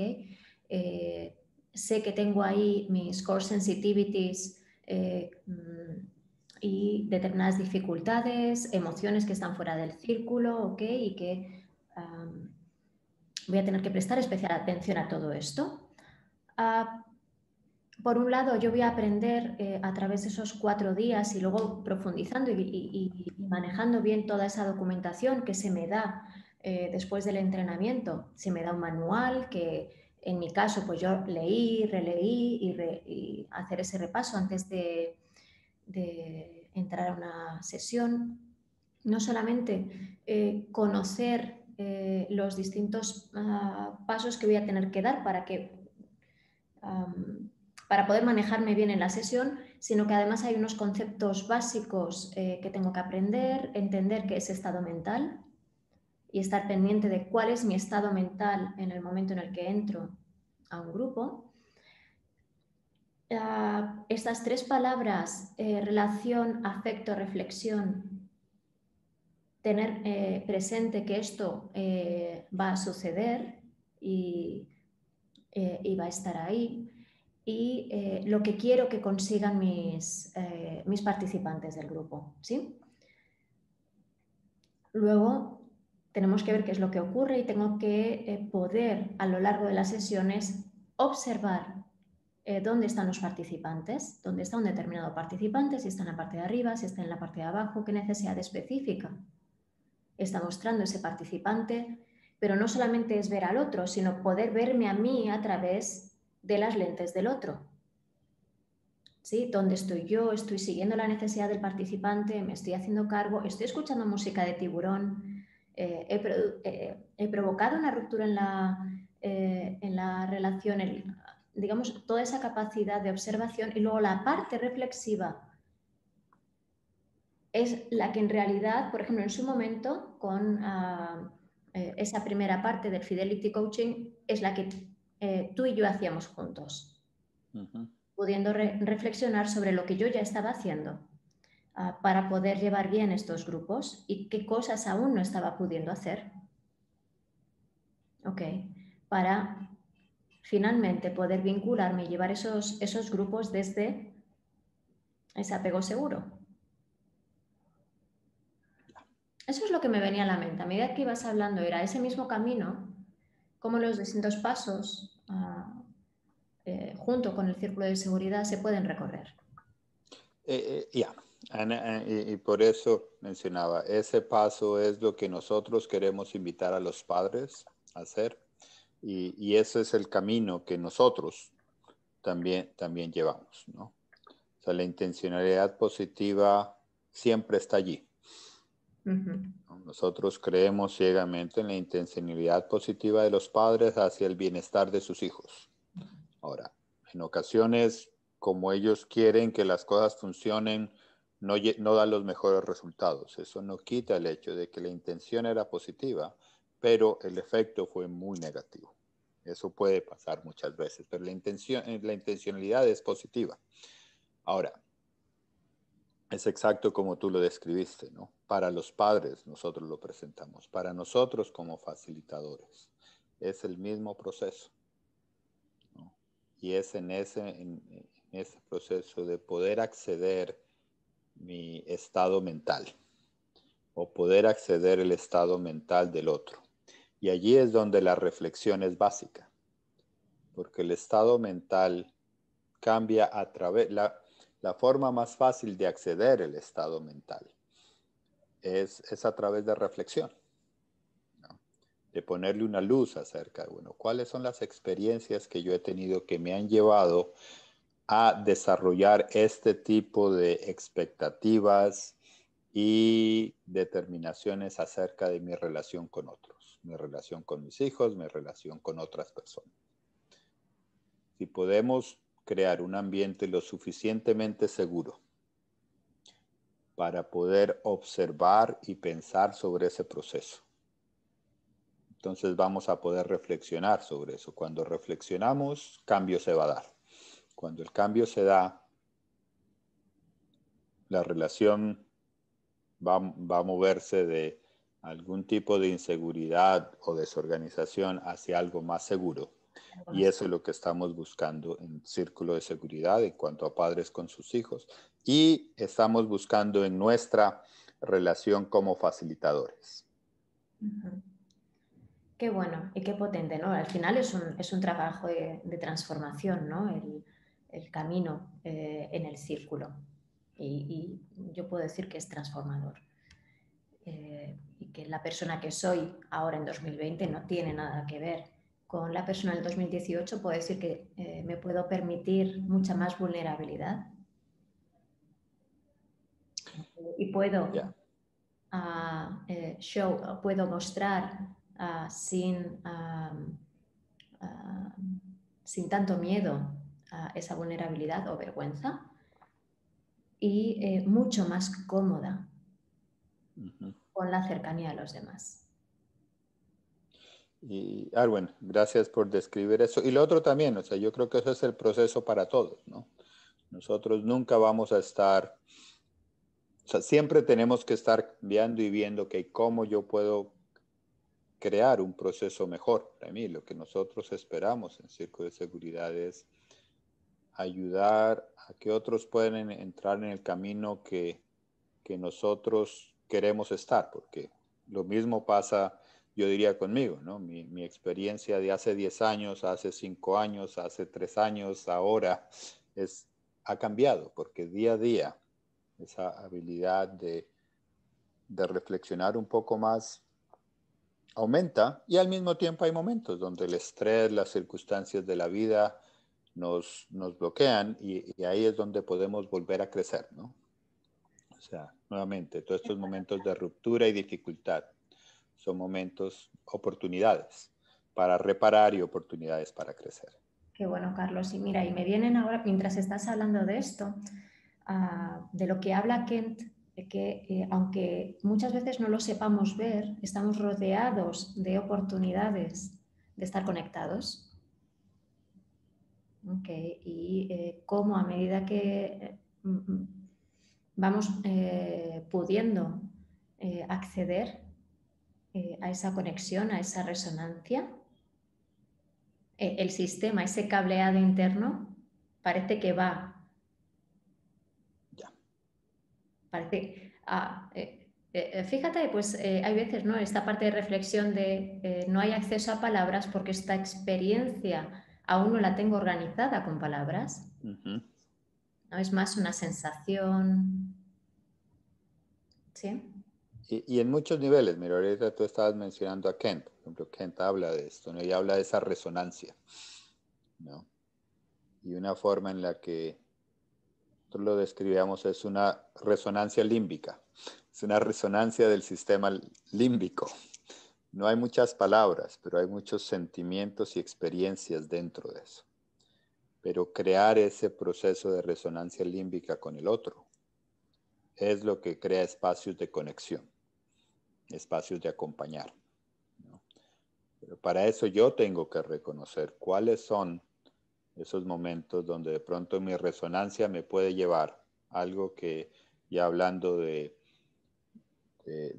Sé que tengo ahí mis core sensitivities y determinadas dificultades, emociones que están fuera del círculo, ¿ok? Y que voy a tener que prestar especial atención a todo esto. Por un lado, yo voy a aprender a través de esos 4 días y luego profundizando y manejando bien toda esa documentación que se me da después del entrenamiento. Se me da un manual que en mi caso pues yo leí, releí y hacer ese repaso antes de entrar a una sesión. No solamente conocer los distintos pasos que voy a tener que dar para poder manejarme bien en la sesión, sino que además hay unos conceptos básicos que tengo que aprender, entender qué es estado mental y estar pendiente de cuál es mi estado mental en el momento en el que entro a un grupo. Estas 3 palabras, relación, afecto, reflexión, tener presente que esto va a suceder y va a estar ahí. Y lo que quiero que consigan mis participantes del grupo, ¿sí? Luego tenemos que ver qué es lo que ocurre y tengo que poder a lo largo de las sesiones observar dónde están los participantes, dónde está un determinado participante, si está en la parte de arriba, si está en la parte de abajo, qué necesidad específica está mostrando ese participante, pero no solamente es ver al otro, sino poder verme a mí a través de las lentes del otro. ¿Sí? ¿Dónde estoy yo? ¿Estoy siguiendo la necesidad del participante? ¿Me estoy haciendo cargo? ¿Estoy escuchando música de tiburón? ¿He provocado una ruptura en la relación? Digamos, toda esa capacidad de observación y luego la parte reflexiva es la que en realidad, por ejemplo, en su momento, con esa primera parte del Fidelity Coaching, es la que tú y yo hacíamos juntos. Pudiendo reflexionar sobre lo que yo ya estaba haciendo para poder llevar bien estos grupos y qué cosas aún no estaba pudiendo hacer. Ok, para finalmente poder vincularme y llevar esos grupos desde ese apego seguro. Eso es lo que me venía a la mente. A medida que ibas hablando, era ese mismo camino, como los distintos pasos junto con el círculo de seguridad se pueden recorrer. Y por eso mencionaba, ese paso es lo que nosotros queremos invitar a los padres a hacer y ese es el camino que nosotros también llevamos, ¿no? O sea, la intencionalidad positiva siempre está allí. Nosotros creemos ciegamente en la intencionalidad positiva de los padres hacia el bienestar de sus hijos. Ahora, en ocasiones, como ellos quieren que las cosas funcionen, no dan los mejores resultados. Eso no quita el hecho de que la intención era positiva, pero el efecto fue muy negativo. Eso puede pasar muchas veces, pero la intencionalidad es positiva. Ahora, es exacto como tú lo describiste, ¿no? Para los padres nosotros lo presentamos, para nosotros como facilitadores. Es el mismo proceso, ¿no? Y es en ese proceso de poder acceder mi estado mental o poder acceder el estado mental del otro. Y allí es donde la reflexión es básica, porque el estado mental cambia a través, la forma más fácil de acceder al estado mental es a través de reflexión, ¿no? De ponerle una luz acerca de, bueno, cuáles son las experiencias que yo he tenido que me han llevado a desarrollar este tipo de expectativas y determinaciones acerca de mi relación con otros, mi relación con mis hijos, mi relación con otras personas. Si podemos crear un ambiente lo suficientemente seguro para poder observar y pensar sobre ese proceso, entonces vamos a poder reflexionar sobre eso. Cuando reflexionamos, cambio se va a dar. Cuando el cambio se da, la relación va a moverse de algún tipo de inseguridad o desorganización hacia algo más seguro. Y eso es lo que estamos buscando en Círculo de Seguridad en cuanto a padres con sus hijos. Y estamos buscando en nuestra relación como facilitadores. Qué bueno y qué potente, ¿no? Al final es un trabajo de transformación, ¿no? El camino en el círculo. Y yo puedo decir que es transformador. Y que la persona que soy ahora en 2020 no tiene nada que ver con la persona del 2018. Puedo decir que me puedo permitir mucha más vulnerabilidad y puedo, Yeah. puedo mostrar sin, sin tanto miedo a esa vulnerabilidad o vergüenza y mucho más cómoda con la cercanía a los demás. Y Arwen, gracias por describir eso. Y lo otro también, o sea, yo creo que eso es el proceso para todos, ¿no? Nosotros nunca vamos a estar, o sea, siempre tenemos que estar viendo y viendo que cómo yo puedo crear un proceso mejor. Para mí, lo que nosotros esperamos en Círculo de Seguridad es ayudar a que otros puedan entrar en el camino que nosotros queremos estar, porque lo mismo pasa, yo diría conmigo, ¿no? Mi experiencia de hace 10 años, hace 5 años, hace 3 años, ahora, ha cambiado, porque día a día esa habilidad de reflexionar un poco más aumenta, y al mismo tiempo hay momentos donde el estrés, las circunstancias de la vida nos bloquean, y ahí es donde podemos volver a crecer, ¿no? O sea, nuevamente, todos estos momentos de ruptura y dificultad son momentos, oportunidades para reparar y oportunidades para crecer. Qué bueno, Carlos. Y mira, y me vienen ahora, mientras estás hablando de esto, de lo que habla Kent, de que aunque muchas veces no lo sepamos ver, estamos rodeados de oportunidades de estar conectados. Okay. Y cómo a medida que vamos pudiendo acceder a esa conexión, a esa resonancia, el sistema, ese cableado interno, parece que va. Ya. Parece. Fíjate, pues hay veces, ¿no? Esta parte de reflexión de no hay acceso a palabras porque esta experiencia aún no la tengo organizada con palabras. ¿No? Es más una sensación. ¿Sí? Y en muchos niveles, mira, ahorita tú estabas mencionando a Kent, por ejemplo, Kent habla de esto, ¿no? Y habla de esa resonancia, ¿no? Y una forma en la que nosotros lo describíamos es una resonancia límbica, es una resonancia del sistema límbico. No hay muchas palabras, pero hay muchos sentimientos y experiencias dentro de eso. Pero crear ese proceso de resonancia límbica con el otro es lo que crea espacios de conexión, espacios de acompañar, ¿no? Pero para eso yo tengo que reconocer cuáles son esos momentos donde de pronto mi resonancia me puede llevar a algo que, ya hablando de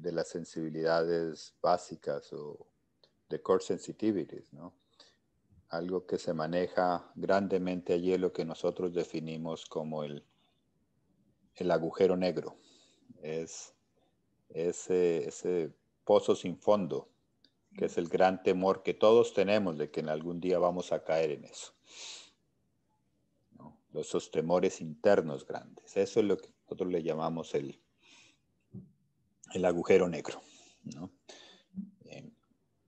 las sensibilidades básicas o de core sensitivities, ¿no? Algo que se maneja grandemente allí, lo que nosotros definimos como el agujero negro. Es ese pozo sin fondo, que es el gran temor que todos tenemos de que en algún día vamos a caer en eso, ¿no? Esos temores internos grandes. Eso es lo que nosotros le llamamos el agujero negro, ¿no?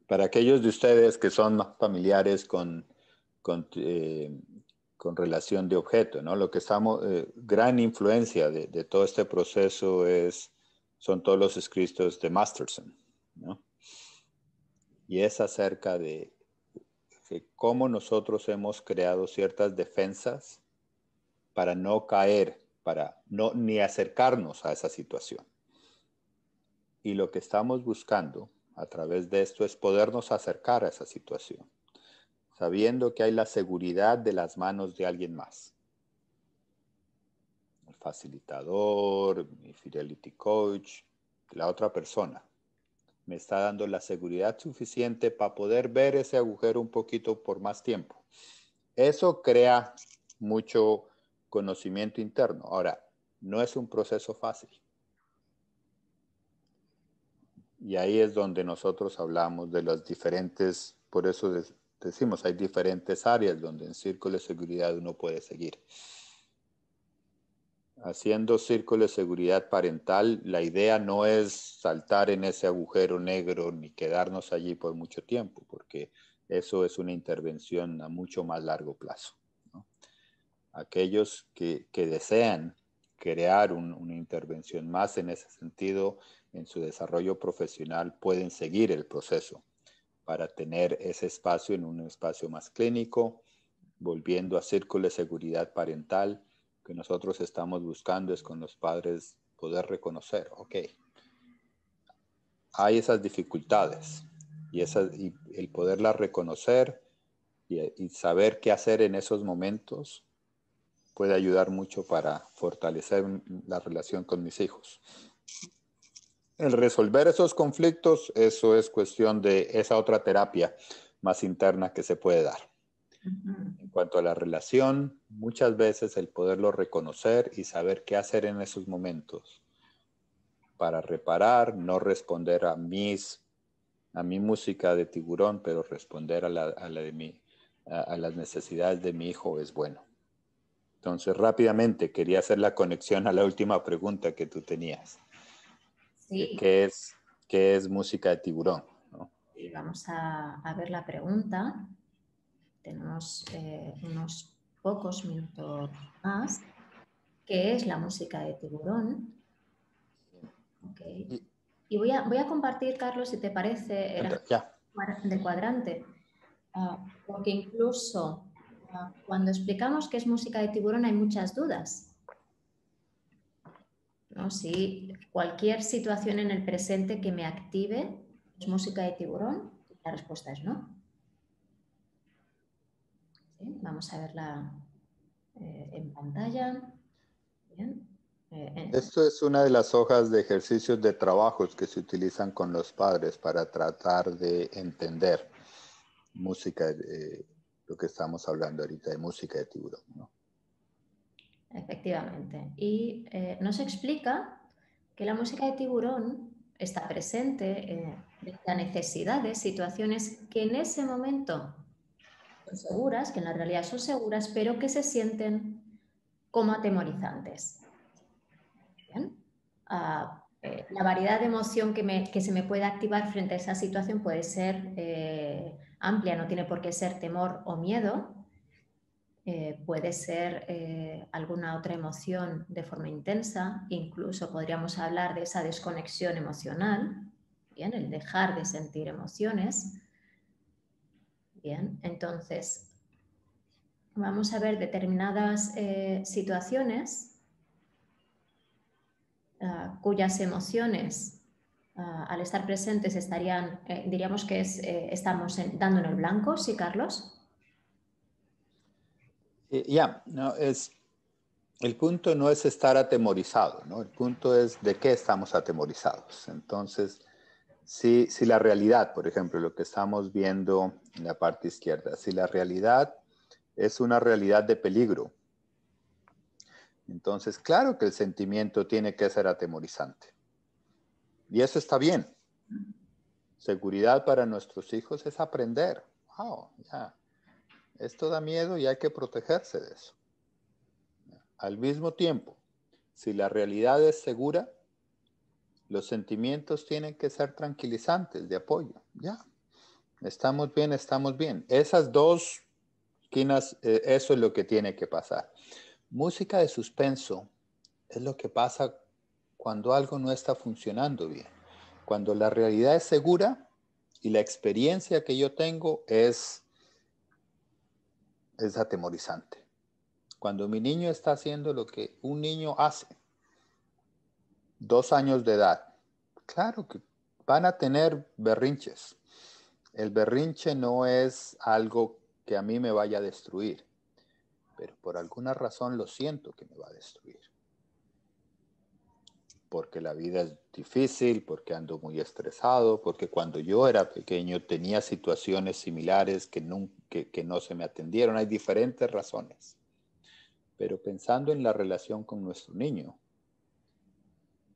Para aquellos de ustedes que son más familiares con relación de objeto, ¿no? Lo que estamos, gran influencia de todo este proceso son todos los escritos de Masterson, ¿no? Y es acerca de cómo nosotros hemos creado ciertas defensas para no caer, para no ni acercarnos a esa situación. Y lo que estamos buscando a través de esto es podernos acercar a esa situación, sabiendo que hay la seguridad de las manos de alguien más. El facilitador, mi fidelity coach, la otra persona. Me está dando la seguridad suficiente para poder ver ese agujero un poquito por más tiempo. Eso crea mucho conocimiento interno. Ahora, no es un proceso fácil. Y ahí es donde nosotros hablamos de las diferentes, por eso decimos, hay diferentes áreas donde en círculo de seguridad uno puede seguir. Haciendo círculo de seguridad parental, la idea no es saltar en ese agujero negro ni quedarnos allí por mucho tiempo, porque eso es una intervención a mucho más largo plazo, ¿no? Aquellos que desean crear una intervención más en ese sentido en su desarrollo profesional pueden seguir el proceso para tener ese espacio en un espacio más clínico, volviendo a círculo de seguridad parental. Que nosotros estamos buscando es con los padres poder reconocer, ok, hay esas dificultades y el poderlas reconocer y saber qué hacer en esos momentos puede ayudar mucho para fortalecer la relación con mis hijos. El resolver esos conflictos, eso es cuestión de esa otra terapia más interna que se puede dar. En cuanto a la relación, muchas veces el poderlo reconocer y saber qué hacer en esos momentos para reparar, no responder a mi música de tiburón, pero responder a las necesidades de mi hijo es bueno. Entonces, rápidamente quería hacer la conexión a la última pregunta que tú tenías. Sí. ¿Qué es música de tiburón? ¿No? Y vamos a ver la pregunta. Tenemos unos pocos minutos más. ¿Qué es la música de tiburón? Okay. Y voy a compartir, Carlos, si te parece, del cuadrante, porque incluso cuando explicamos qué es música de tiburón hay muchas dudas, ¿no? Si cualquier situación en el presente que me active es música de tiburón, la respuesta es no. ¿Sí? Vamos a verla en pantalla. Bien. Esto es una de las hojas de ejercicios de trabajos que se utilizan con los padres para tratar de entender música, lo que estamos hablando ahorita de música de tiburón, ¿no? Efectivamente. Y nos explica que la música de tiburón está presente en la necesidad de situaciones que en ese momento son seguras, que en la realidad son seguras, pero que se sienten como atemorizantes. Bien. La variedad de emoción que se me puede activar frente a esa situación puede ser amplia, no tiene por qué ser temor o miedo. Puede ser alguna otra emoción de forma intensa, incluso podríamos hablar de esa desconexión emocional, bien, el dejar de sentir emociones. Bien, entonces vamos a ver determinadas situaciones cuyas emociones al estar presentes estarían, diríamos que estamos dando en el blanco, ¿sí, Carlos? No, el punto no es estar atemorizado, ¿no? El punto es de qué estamos atemorizados. Entonces, si la realidad, por ejemplo, lo que estamos viendo en la parte izquierda, si la realidad es una realidad de peligro, entonces claro que el sentimiento tiene que ser atemorizante. Y eso está bien. Seguridad para nuestros hijos es aprender. Wow, ya. Esto da miedo y hay que protegerse de eso. Al mismo tiempo, si la realidad es segura, los sentimientos tienen que ser tranquilizantes, de apoyo. Ya, estamos bien, estamos bien. Esas dos esquinas, eso es lo que tiene que pasar. Música de suspenso es lo que pasa cuando algo no está funcionando bien. Cuando la realidad es segura y la experiencia que yo tengo es atemorizante. Cuando mi niño está haciendo lo que un niño hace, 2 años de edad, claro que van a tener berrinches. El berrinche no es algo que a mí me vaya a destruir, pero por alguna razón lo siento que me va a destruir. Porque la vida es difícil, porque ando muy estresado, porque cuando yo era pequeño tenía situaciones similares que no se me atendieron. Hay diferentes razones. Pero pensando en la relación con nuestro niño,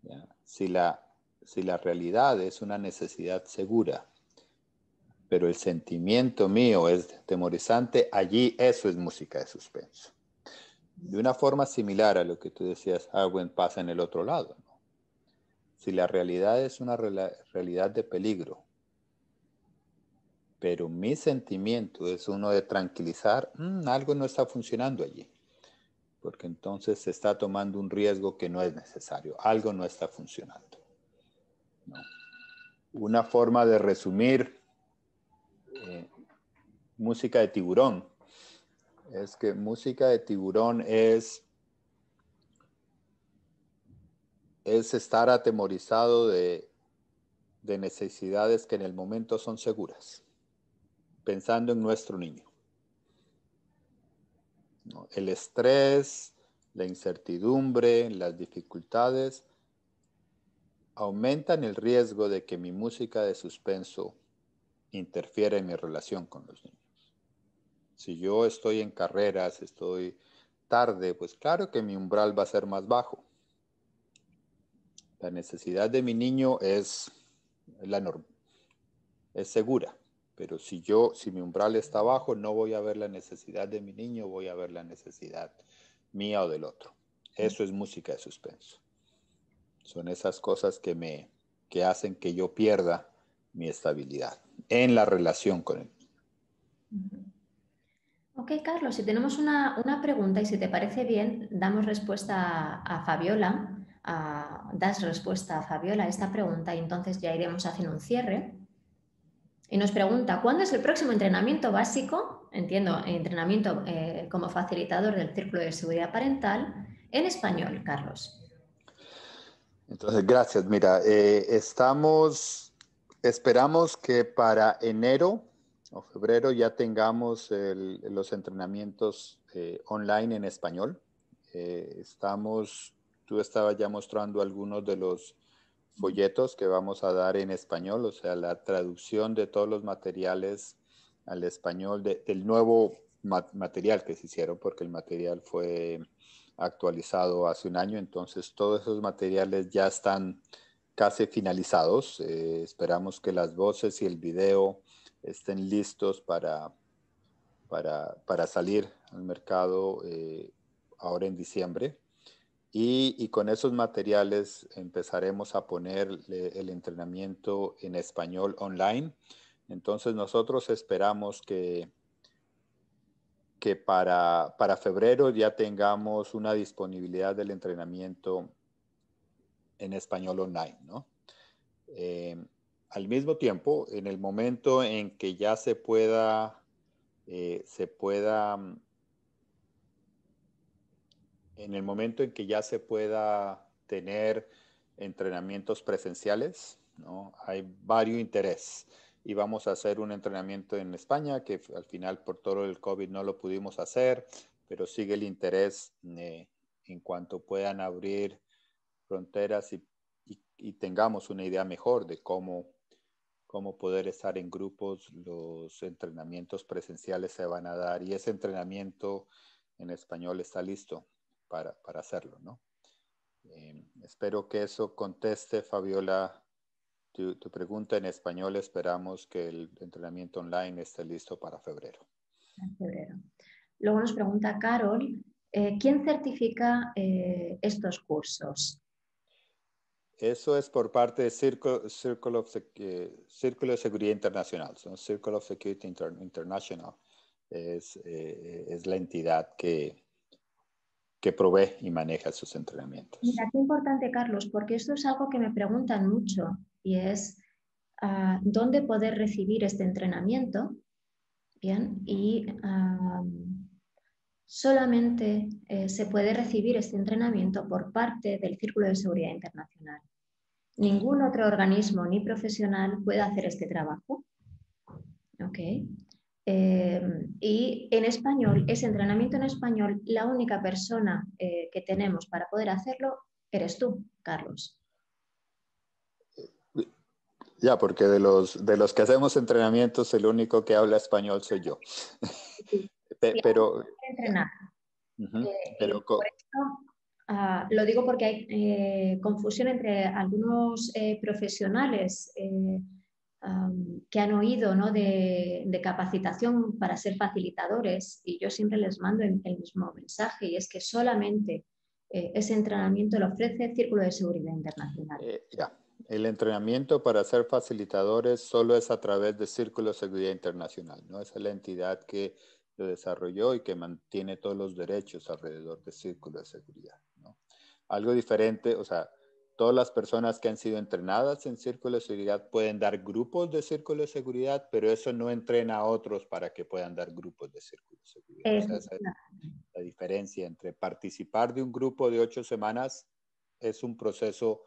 ¿ya? Si la realidad es una necesidad segura, pero el sentimiento mío es temorizante, allí eso es música de suspenso. De una forma similar a lo que tú decías, Arwen, pasa en el otro lado, ¿no? Si la realidad es una realidad de peligro, pero mi sentimiento es uno de tranquilizar, algo no está funcionando allí, porque entonces se está tomando un riesgo que no es necesario, algo no está funcionando, ¿no? Una forma de resumir música de tiburón es que música de tiburón es estar atemorizado de necesidades que en el momento son seguras, pensando en nuestro niño, ¿no? El estrés, la incertidumbre, las dificultades aumentan el riesgo de que mi música de suspenso interfiera en mi relación con los niños. Si yo estoy en carreras, estoy tarde, pues claro que mi umbral va a ser más bajo. La necesidad de mi niño es segura, pero si mi umbral está bajo, no voy a ver la necesidad de mi niño, voy a ver la necesidad mía o del otro. Eso es música de suspenso. Son esas cosas que hacen que yo pierda mi estabilidad en la relación con él. Ok, Carlos, si tenemos una pregunta y si te parece bien, damos respuesta a Fabiola, das respuesta a Fabiola a esta pregunta y entonces ya iremos haciendo un cierre. Y nos pregunta, ¿cuándo es el próximo entrenamiento básico? Entiendo, entrenamiento como facilitador del Círculo de Seguridad Parental en español, Carlos. Entonces, gracias. Mira, esperamos que para enero o febrero ya tengamos los entrenamientos online en español. Tú estabas ya mostrando algunos de los folletos que vamos a dar en español, o sea, la traducción de todos los materiales al español del nuevo material que se hicieron, porque el material fue actualizado hace un año, entonces todos esos materiales ya están casi finalizados. Esperamos que las voces y el video estén listos para salir al mercado ahora en diciembre. Y con esos materiales empezaremos a poner el entrenamiento en español online. Entonces nosotros esperamos que para febrero ya tengamos una disponibilidad del entrenamiento en español online, ¿no? Al mismo tiempo, en el momento en que ya se pueda tener entrenamientos presenciales, ¿no? Hay varios interés y vamos a hacer un entrenamiento en España que al final por todo el COVID no lo pudimos hacer, pero sigue el interés en cuanto puedan abrir fronteras y tengamos una idea mejor de cómo poder estar en grupos. Los entrenamientos presenciales se van a dar y ese entrenamiento en español está listo para hacerlo, ¿no? Espero que eso conteste, Fabiola, tu pregunta en español. Esperamos que el entrenamiento online esté listo para febrero. En febrero. Luego nos pregunta Carol, ¿quién certifica estos cursos? Eso es por parte de Círculo de Seguridad Internacional. Circle of Security International es la entidad que provee y maneja sus entrenamientos. Mira, qué importante, Carlos, porque esto es algo que me preguntan mucho y es dónde poder recibir este entrenamiento. Bien, y solamente se puede recibir este entrenamiento por parte del Círculo de Seguridad Internacional. Ningún otro organismo ni profesional puede hacer este trabajo. ¿Ok? Y en español, ese entrenamiento en español, la única persona que tenemos para poder hacerlo eres tú, Carlos. Ya, porque de los que hacemos entrenamientos, el único que habla español soy yo. Pero, Entrenar. pero Y por esto lo digo porque hay confusión entre algunos profesionales que han oído, ¿no?, de capacitación para ser facilitadores, y yo siempre les mando el mismo mensaje, y es que solamente ese entrenamiento lo ofrece el Círculo de Seguridad Internacional. ya. El entrenamiento para ser facilitadores solo es a través de Círculo de Seguridad Internacional, ¿no? Esa es la entidad que lo desarrolló y que mantiene todos los derechos alrededor del Círculo de Seguridad, ¿no? Algo diferente, o sea, todas las personas que han sido entrenadas en Círculo de Seguridad pueden dar grupos de Círculo de Seguridad, pero eso no entrena a otros para que puedan dar grupos de Círculo de Seguridad. O sea, esa es la diferencia entre participar de un grupo de 8 semanas. Es un proceso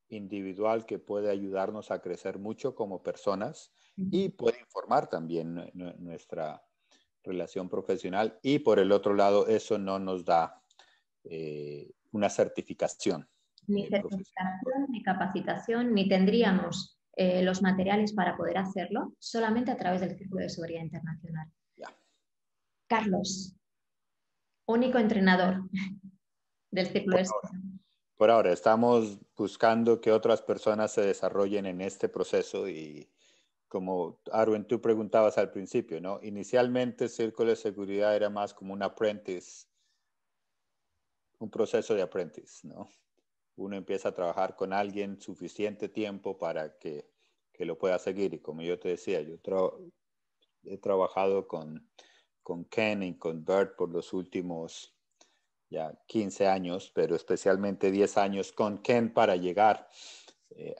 individual que puede ayudarnos a crecer mucho como personas y puede informar también nuestra relación profesional, y por el otro lado eso no nos da una certificación. Ni certificación, ni capacitación, ni tendríamos los materiales para poder hacerlo, solamente a través del Círculo de Seguridad Internacional. Yeah. Carlos, único entrenador del Círculo de Seguridad. Por ahora, estamos buscando que otras personas se desarrollen en este proceso y, como Arwen, tú preguntabas al principio, ¿no? Inicialmente, Círculo de Seguridad era más como un apprentice, un proceso de apprentice, ¿no? Uno empieza a trabajar con alguien suficiente tiempo para que lo pueda seguir. Y como yo te decía, yo he trabajado con Ken y con Bert por los últimos ya 15 años, pero especialmente 10 años con Ken para llegar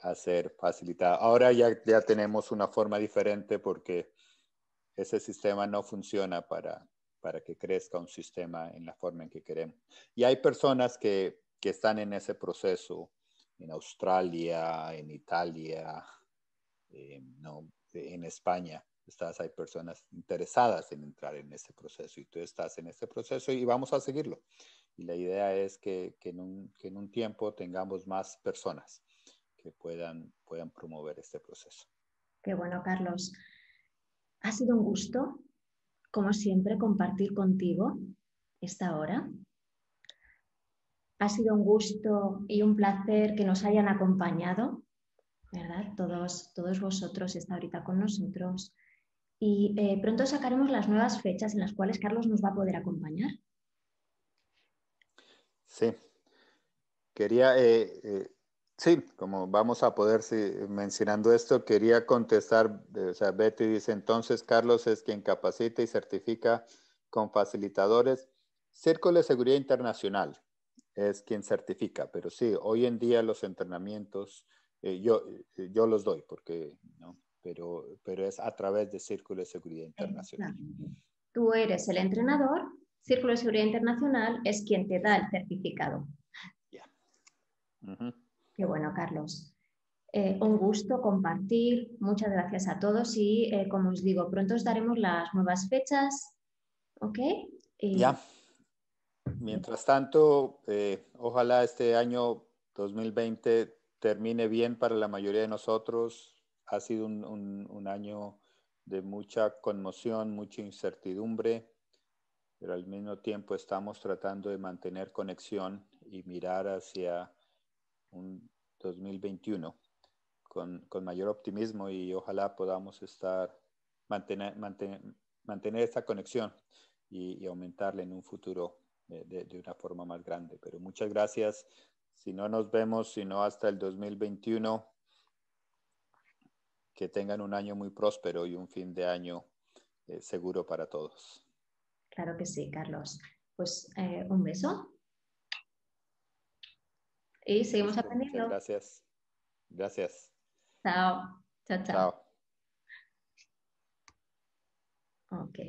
a ser facilitado. Ahora ya tenemos una forma diferente porque ese sistema no funciona para que crezca un sistema en la forma en que queremos. Y hay personas que están en ese proceso en Australia, en Italia, no, en España. Hay personas interesadas en entrar en ese proceso y tú estás en ese proceso y vamos a seguirlo. Y la idea es que en un tiempo tengamos más personas que puedan promover este proceso. Qué bueno, Carlos. Ha sido un gusto, como siempre, compartir contigo esta hora. Ha sido un gusto y un placer que nos hayan acompañado, ¿verdad? Todos vosotros está ahorita con nosotros. Y pronto sacaremos las nuevas fechas en las cuales Carlos nos va a poder acompañar. Sí. Quería, sí, como vamos a poder, mencionando esto, quería contestar, o sea, Betty dice, entonces Carlos es quien capacita y certifica con facilitadores. Círculo de Seguridad Internacional es quien certifica, pero sí, hoy en día los entrenamientos, yo los doy, porque, ¿no? Pero es a través de Círculo de Seguridad Internacional. Tú eres el entrenador, Círculo de Seguridad Internacional es quien te da el certificado. Yeah. Qué bueno, Carlos. Un gusto compartir. Muchas gracias a todos y, como os digo, pronto os daremos las nuevas fechas. ¿Ok? Ya. Mientras tanto, ojalá este año 2020 termine bien para la mayoría de nosotros. Ha sido un año de mucha conmoción, mucha incertidumbre, pero al mismo tiempo estamos tratando de mantener conexión y mirar hacia un 2021 con mayor optimismo, y ojalá podamos mantener esta conexión y aumentarla en un futuro de una forma más grande. Pero muchas gracias. Si no nos vemos, sino hasta el 2021, que tengan un año muy próspero y un fin de año seguro para todos. Claro que sí, Carlos. Pues un beso. Y seguimos aprendiendo. Muchas gracias. Gracias. Chao. Chao, chao. Chao. Ok.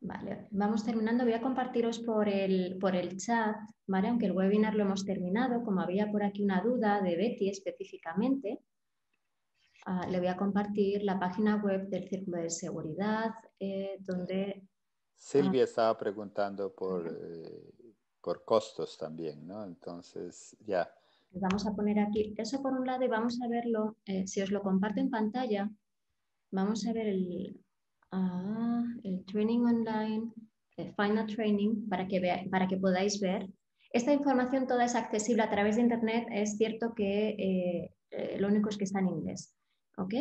Vale, vamos terminando. Voy a compartiros por el chat, ¿vale? Aunque el webinar lo hemos terminado, como había por aquí una duda de Betty específicamente, le voy a compartir la página web del Círculo de Seguridad, donde... Silvia estaba preguntando por costos también, ¿no? Entonces, ya. Vamos a poner aquí eso por un lado y vamos a verlo, si os lo comparto en pantalla, vamos a ver el training online, Final Training, para que podáis ver. Esta información toda es accesible a través de Internet. Es cierto que lo único es que está en inglés. ¿Ok?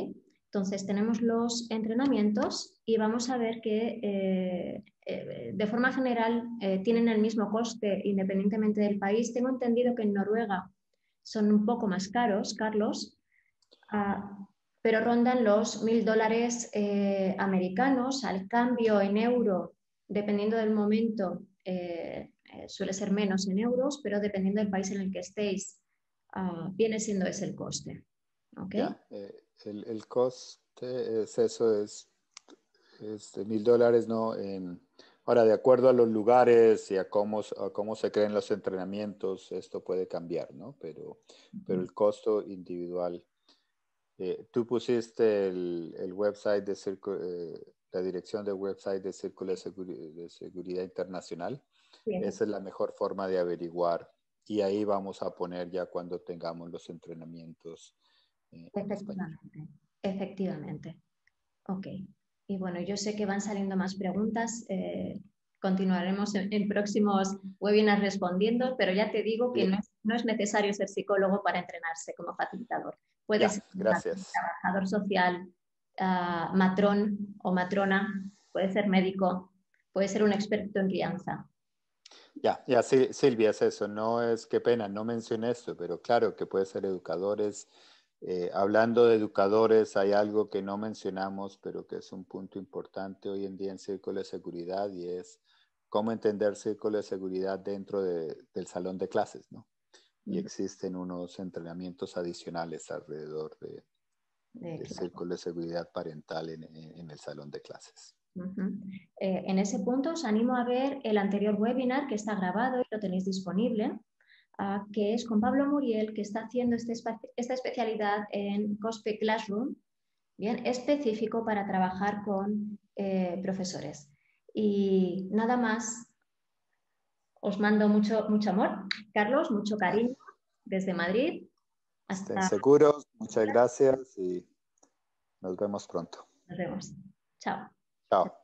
Entonces tenemos los entrenamientos y vamos a ver que de forma general tienen el mismo coste independientemente del país. Tengo entendido que en Noruega son un poco más caros, Carlos, pero rondan los $1000 americanos. Al cambio en euro, dependiendo del momento, suele ser menos en euros, pero dependiendo del país en el que estéis, viene siendo ese el coste. ¿Okay? Ya, el coste es eso, es de $1000, ¿no? Ahora, de acuerdo a los lugares y a cómo se creen los entrenamientos, esto puede cambiar, ¿no? Pero el costo individual. Tú pusiste el website la dirección del website de Círculo de Seguridad Internacional. Sí, Esa es la mejor forma de averiguar. Y ahí vamos a poner ya cuando tengamos los entrenamientos en español. efectivamente, efectivamente. Ok. Y bueno, yo sé que van saliendo más preguntas. Continuaremos en próximos webinars respondiendo, pero ya te digo que Bien, no es necesario ser psicólogo para entrenarse como facilitador. Puede ya, ser un gracias. trabajador social, matrón o matrona, puede ser médico, puede ser un experto en crianza. Ya, sí, Silvia, es eso. No es, qué pena, no mencioné esto, pero claro que puede ser educadores. Hablando de educadores, hay algo que no mencionamos, pero que es un punto importante hoy en día en Círculo de Seguridad y es cómo entender Círculo de Seguridad dentro del salón de clases, ¿no? Y existen unos entrenamientos adicionales alrededor de Claro. Círculo de Seguridad parental en el salón de clases. En ese punto os animo a ver el anterior webinar que está grabado y lo tenéis disponible, que es con Pablo Muriel, que está haciendo esta especialidad en COSPE Classroom, bien, específico para trabajar con profesores. Y nada más, os mando mucho, mucho amor, Carlos, mucho cariño desde Madrid. Estén Hasta seguros, muchas gracias y nos vemos pronto. nos vemos. Chao. Chao.